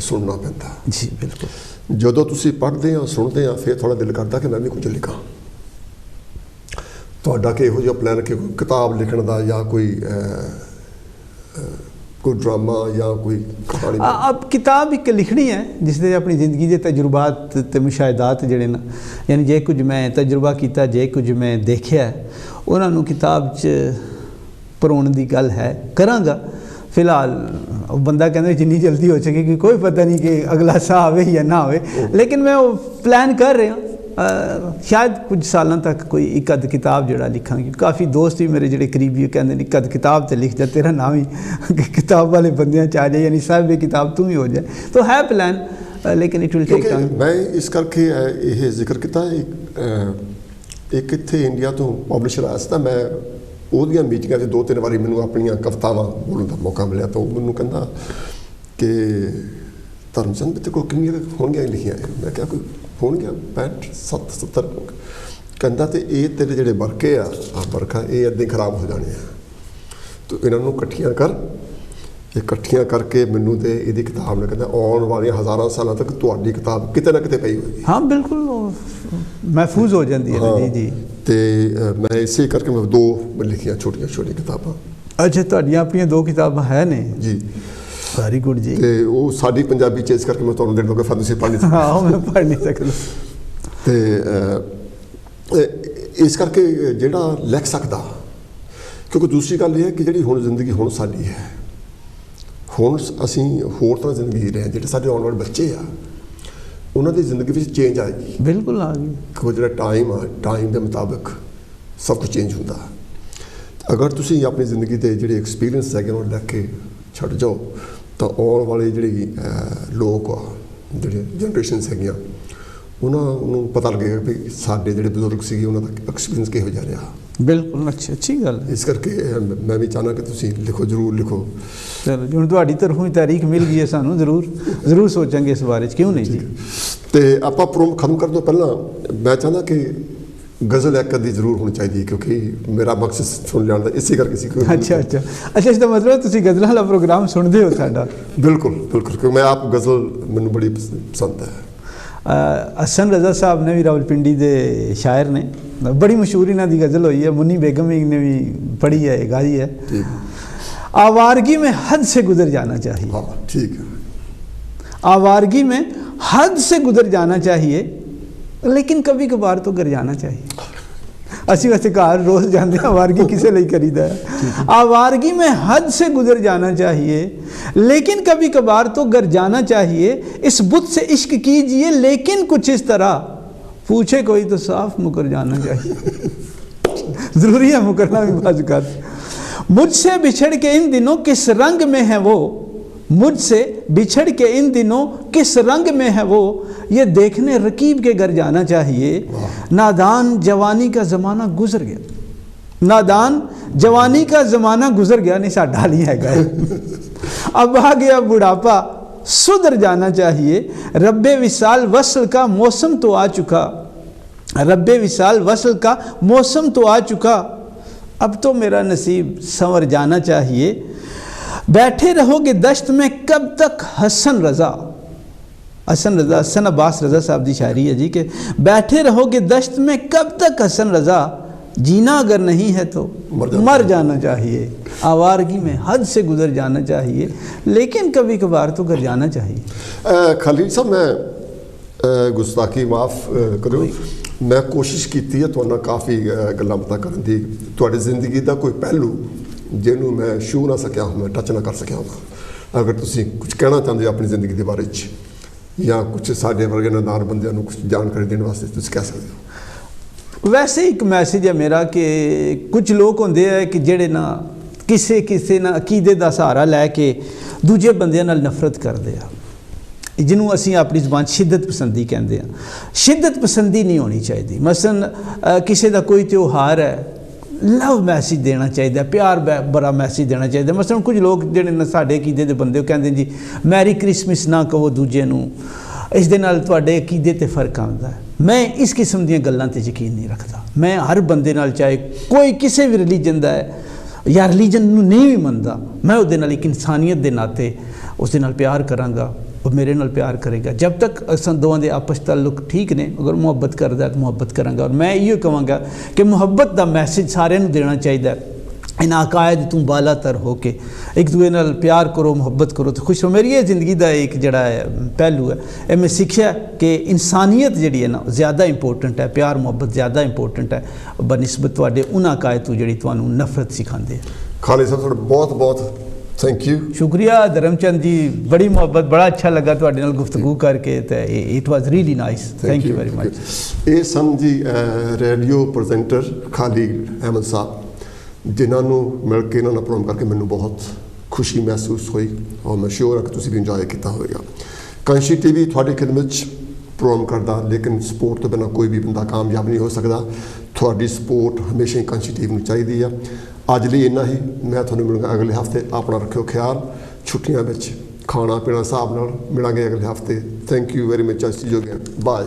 ਸੁਣਨਾ ਪੈਂਦਾ। जी बिल्कुल। ਜਦੋਂ ਤੁਸੀਂ ਪੜ੍ਹਦੇ ਆ ਸੁਣਦੇ ਆ ਫਿਰ ਤੁਹਾਡਾ ਦਿਲ ਕਰਦਾ ਕਿ ਮੈਂ ਵੀ ਕੁਝ ਲਿਖਾਂ। ਤੁਹਾਡਾ ਕਿ ਇਹੋ ਜਿਹਾ ਪਲਾਨ ਕਿ ਕੋਈ ਕਿਤਾਬ ਲਿਖਣ ਦਾ ਜਾਂ ਕੋਈ ड्रामा या कोई कहानी? अब किताब एक लिखनी है जिसने अपनी ज़िंदगी के तजुर्बात ते मुशाहिदात जड़े ना, यानी जे कुछ मैं तजुर्बा किया जे कुछ मैं देखा उन्होंने किताब च परोण की गल है करांगा। फिलहाल बंदा कहते जिन्नी जल्दी हो सके कि कोई पता नहीं कि अगला सा आवे या ना आवे, लेकिन मैं वो प्लान कर रहा। शायद कुछ सालों तक कोई एक अद किताब जड़ा लिखा। काफ़ी दोस्त भी मेरे जोड़े करीबी कहते एक अद किताब तो लिख जा, तेरा नाम ही किताब वाले बंद आ जाए, यानी साहब ये किताब तू ही हो जाए। तो है प्लान, लेकिन इट विल टेक टाइम। मैं इस करके ये जिक्र किया एक इत्थे इंडिया तो पब्लिशर आया था, मैं ਉਹਦੀਆਂ ਮੀਟਿੰਗਾਂ 'ਚ 2-3 ਵਾਰੀ ਮੈਨੂੰ ਆਪਣੀਆਂ ਕਵਿਤਾਵਾਂ ਬੋਲਣ ਦਾ ਮੌਕਾ ਮਿਲਿਆ। ਤਾਂ ਉਹ ਮੈਨੂੰ ਕਹਿੰਦਾ ਕਿ ਧਰਮਚੰਦ ਤੇ ਕੋਲ ਕਿੰਨੀਆਂ ਹੋਣਗੀਆਂ ਲਿਖੀਆਂ? ਮੈਂ ਕਿਹਾ ਕੋਈ ਹੋਣਗੀਆਂ 65-70 ਕਹਿੰਦਾ ਤੇ ਇਹ ਤੇਰੇ ਜਿਹੜੇ ਵਰਕੇ ਆ ਵਰਖਾ ਇਹ ਇੱਦਾਂ ਹੀ ਖਰਾਬ ਹੋ ਜਾਣੇ ਆ, ਤੂੰ ਇਹਨਾਂ ਨੂੰ ਇਕੱਠੀਆਂ ਕਰ। ਇਹ ਇਕੱਠੀਆਂ ਕਰਕੇ ਮੈਨੂੰ ਤੇ ਇਹਦੀ ਕਿਤਾਬ ਨੇ ਕਹਿੰਦਾ ਆਉਣ ਵਾਲੀਆਂ ਹਜ਼ਾਰਾਂ ਸਾਲਾਂ ਤੱਕ ਤੁਹਾਡੀ ਕਿਤਾਬ ਕਿਤੇ ਨਾ ਕਿਤੇ ਪਈ ਹੋਏਗੀ। ਹਾਂ ਬਿਲਕੁਲ महफूज हो जाती है। जी जी। तो मैं इसे करके मैं 2 लिखियां छोटियां छोटियां किताबां। अच्छा तुहाडियां अपनियां 2 किताबां है ने जी? वेरी गुड जी। ते वो साडी पंजाबी च इस करके मैं तुहानूं देण लगा, फिर तुसीं पढ़ नहीं सकदे। हाँ मैं पढ़ नहीं सकदा। ते इस करके जिहड़ा लिख सकदा, क्योंकि दूसरी गल ये है कि जिहड़ी हुण जिंदगी हुण साडी है, हुण असीं होर तरह जिंदगी जी रहे हैं। जिहड़े साडे आउण वाले बच्चे आ उन्होंने जिंदगी में चेंज आएगी। बिल्कुल आ गई। वो जो टाइम आ टाइम के मुताबिक सब कुछ चेंज होता। अगर तुसी अपनी जिंदगी के जोड़े एक्सपीरियंस है उन्होंने लिख के छड़ जाओ तो आने वाले जोड़े लोग आ जोड़े जनरेशन है उन्होंने पता लगेगा भी साढ़े जोड़े बजुर्ग से उन्होंने एक्सपीरियंस किहो जा रहा। बिल्कुल अच्छी गल। इस करके मैं भी चाहना कि तुसी लिखो, जरूर लिखो। चलो जी, हुण तुहाडी तरफों तारीख मिल गई है सानू, जरूर सोचांगे इस बारे क्यों नहीं जी। तो आप प्रोम खत्म कर दो पहला मैं चाहना कि गज़ल एक अद्धी जरूर होनी चाहिए, क्योंकि मेरा मकसद सुन लिया इसी करके सी। अच्छा इसका मतलब तुसी गज़ल वाला प्रोग्राम सुनते हो साडा? बिल्कुल बिल्कुल, क्योंकि मैं आप गज़ल मैनू बड़ी पसंद है। हसन रज़ा साहब ने भी रावलपिंडी के शायर ने, बड़ी मशहूर इन्हों की गज़ल हुई है, मुन्नी बेगम ने भी पढ़ी है गाई है। आवारगी में हद से गुजर जाना चाहिए। हाँ ठीक है। आवारगी में हद से गुजर जाना चाहिए, लेकिन कभी कभार तो गर जाना चाहिए। असी वैसे घर रोज़ जाते हैं, आवारगी किसे लिए करीदा है। आवारगी में हद से गुजर जाना चाहिए, लेकिन कभी कभार तो गर जाना चाहिए। इस बुत से इश्क कीजिए लेकिन कुछ इस तरह, पूछे कोई तो साफ मुकर जाना चाहिए। ज़रूरी है मुकरना भी बाज़। मुझसे बिछड़ के इन दिनों किस रंग में है वो, मुझसे बिछड़ के इन दिनों किस रंग में है वो, ये देखने रकीब के घर जाना चाहिए। नादान जवानी का ज़माना गुजर गया, नादान जवानी का ज़माना गुजर गया, नहीं साडा नहीं है। अब आ गया बुढ़ापा सुधर जाना चाहिए। रब्बे विसाल वसल का मौसम तो आ चुका, रब्बे विसाल वसल का मौसम तो आ चुका, अब तो मेरा नसीब संवर जाना चाहिए। बैठे रहोगे दश्त में कब तक हसन रज़ा, हसन अब्बास रज़ा साहब की शायरी है जी कि बैठे रहोगे दश्त में कब तक हसन रज़ा, जीना अगर नहीं है तो मर जाना चाहिए। आवारगी में हद से गुजर जाना चाहिए, लेकिन कभी कभार तो कर जाना चाहिए। खलील साहब मैं गुस्ताखी माफ़ करो, मैं कोशिश की है तो काफ़ी गल्लां पता करन दी, तुहाडी जिंदगी का कोई पहलू जिन्हों मैं छू ना सकिया हूँ, मैं टच ना कर सकिया हूँ। अगर तुसी कुछ कहना चाहते हो अपनी जिंदगी के बारे या कुछ साढ़े वर्गे नादान बंदे कुछ जानकारी देने वास्ते तुसी कह सकते हो? वैसे एक मैसेज है मेरा कि कुछ लोग होंगे है कि जेड़े ना ਕਿਸੇ ਨਾਲ ਅਕੀਦੇ ਦਾ ਸਹਾਰਾ ਲੈ ਕੇ ਦੂਜੇ ਬੰਦਿਆਂ ਨਾਲ ਨਫ਼ਰਤ ਕਰਦੇ ਆ, ਜਿਹਨੂੰ ਅਸੀਂ ਆਪਣੀ ਜ਼ੁਬਾਨ ਸ਼ਿੱਦਤ ਪਸੰਦੀ ਕਹਿੰਦੇ ਆ। ਸ਼ਿੱਦਤ ਪਸੰਦੀ ਨਹੀਂ ਹੋਣੀ ਚਾਹੀਦੀ। ਮਸਲਨ ਕਿਸੇ ਦਾ ਕੋਈ ਤਿਉਹਾਰ ਹੈ, ਲਵ ਮੈਸੇਜ ਦੇਣਾ ਚਾਹੀਦਾ, ਪਿਆਰ ਬੜਾ ਮੈਸੇਜ ਦੇਣਾ ਚਾਹੀਦਾ। ਮਸਲਨ ਕੁਝ ਲੋਕ ਜਿਹੜੇ ਨੇ ਸਾਡੇ ਅਕੀਦੇ ਦੇ ਬੰਦੇ, ਉਹ ਕਹਿੰਦੇ ਜੀ ਮੈਰੀ ਕ੍ਰਿਸਮਸ ਨਾ ਕਹੋ ਦੂਜੇ ਨੂੰ, ਇਸ ਦੇ ਨਾਲ ਤੁਹਾਡੇ ਅਕੀਦੇ 'ਤੇ ਫਰਕ ਆਉਂਦਾ ਹੈ। ਮੈਂ ਇਸ ਕਿਸਮ ਦੀਆਂ ਗੱਲਾਂ 'ਤੇ ਯਕੀਨ ਨਹੀਂ ਰੱਖਦਾ। ਮੈਂ ਹਰ ਬੰਦੇ ਨਾਲ, ਚਾਹੇ ਕੋਈ ਕਿਸੇ ਵੀ ਰਿਲੀਜਨ ਦਾ ਹੈ ਜਾਂ ਰਿਲੀਜਨ ਨੂੰ ਨਹੀਂ ਵੀ ਮੰਨਦਾ, ਮੈਂ ਉਹਦੇ ਨਾਲ ਇੱਕ ਇਨਸਾਨੀਅਤ ਦੇ ਨਾਤੇ ਉਸ ਦੇ ਨਾਲ ਪਿਆਰ ਕਰਾਂਗਾ, ਉਹ ਮੇਰੇ ਨਾਲ ਪਿਆਰ ਕਰੇਗਾ। ਜਬ ਤੱਕ ਅਸਾਂ ਦੋਵਾਂ ਦੇ ਆਪਸ ਤਾਲੁਕ ਠੀਕ ਨੇ, ਅਗਰ ਮੁਹੱਬਤ ਕਰਦਾ ਤਾਂ ਮੁਹੱਬਤ ਕਰਾਂਗਾ। ਔਰ ਮੈਂ ਇਹੋ ਕਹਾਂਗਾ ਕਿ ਮੁਹੱਬਤ ਦਾ ਮੈਸੇਜ ਸਾਰਿਆਂ ਨੂੰ ਦੇਣਾ ਚਾਹੀਦਾ। ਇਹਨਾਂ ਅਕਾਇਦ ਤੋਂ ਬਾਲਾਤਰ ਹੋ ਕੇ ਇੱਕ ਦੂਜੇ ਨਾਲ ਪਿਆਰ ਕਰੋ, ਮੁਹੱਬਤ ਕਰੋ ਤੇ ਖੁਸ਼ ਰਹੋ। ਮੇਰੀ ਇਹ ਜ਼ਿੰਦਗੀ ਦਾ ਇੱਕ ਜਿਹੜਾ ਹੈ ਪਹਿਲੂ ਹੈ, ਇਹ ਮੈਂ ਸਿੱਖਿਆ ਕਿ ਇਨਸਾਨੀਅਤ ਜਿਹੜੀ ਹੈ ਨਾ ਜ਼ਿਆਦਾ ਇੰਪੋਰਟੈਂਟ ਹੈ, ਪਿਆਰ ਮੁਹੱਬਤ ਜ਼ਿਆਦਾ ਇੰਪੋਰਟੈਂਟ ਹੈ ਬਨਿਸਬਤ ਤੁਹਾਡੇ ਉਹਨਾਂ ਅਕਾਇਦ ਤੋਂ ਜਿਹੜੀ ਤੁਹਾਨੂੰ ਨਫ਼ਰਤ ਸਿਖਾਉਂਦੇ ਆ। ਖਾਲਿਦ ਸਾਹਿਬ ਤੁਹਾਡਾ ਬਹੁਤ ਬਹੁਤ ਥੈਂਕ ਯੂ। ਸ਼ੁਕਰੀਆ ਧਰਮਚੰਦ ਜੀ, ਬੜੀ ਮੁਹੱਬਤ, ਬੜਾ ਅੱਛਾ ਲੱਗਾ ਤੁਹਾਡੇ ਨਾਲ ਗੁਫ਼ਤਗੂ ਕਰਕੇ ਤੇ it was really nice. Thank you very much. ਇਹ ਸਨ ਜੀ ਰੇਡੀਓ ਪ੍ਰੈਜ਼ੈਂਟਰ ਖਾਲਿਦ ਅਹਿਮਦ ਸਾਹਿਬ, ਜਿਨ੍ਹਾਂ ਨੂੰ ਮਿਲ ਕੇ, ਇਹਨਾਂ ਨਾਲ ਪ੍ਰੋਗਰਾਮ ਕਰਕੇ ਮੈਨੂੰ ਬਹੁਤ ਖੁਸ਼ੀ ਮਹਿਸੂਸ ਹੋਈ ਔਰ ਮੈਂ ਸ਼ੋਰ ਹਾਂ ਕਿ ਤੁਸੀਂ ਵੀ ਇੰਜੋਏ ਕੀਤਾ ਹੋਵੇਗਾ। ਕਾਂਸ਼ੀ ਟੀਵੀ ਤੁਹਾਡੀ ਖਿਦਮਤ 'ਚ ਪ੍ਰੋਗਰਾਮ ਕਰਦਾ, ਲੇਕਿਨ ਸਪੋਰਟ ਤੋਂ ਬਿਨਾਂ ਕੋਈ ਵੀ ਬੰਦਾ ਕਾਮਯਾਬ ਨਹੀਂ ਹੋ ਸਕਦਾ। ਤੁਹਾਡੀ ਸਪੋਰਟ ਹਮੇਸ਼ਾ ਹੀ ਕਾਂਸ਼ੀ ਟੀਵੀ ਨੂੰ ਚਾਹੀਦੀ ਆ। ਅੱਜ ਲਈ ਇੰਨਾ ਹੀ। ਮੈਂ ਤੁਹਾਨੂੰ ਮਿਲੂੰਗਾ ਅਗਲੇ ਹਫ਼ਤੇ। ਆਪਣਾ ਰੱਖਿਓ ਖਿਆਲ। ਛੁੱਟੀਆਂ ਵਿੱਚ ਖਾਣਾ ਪੀਣਾ ਹਿਸਾਬ ਨਾਲ ਮਿਲਾਂਗੇ ਅਗਲੇ ਹਫ਼ਤੇ। Thank you very much. Bye.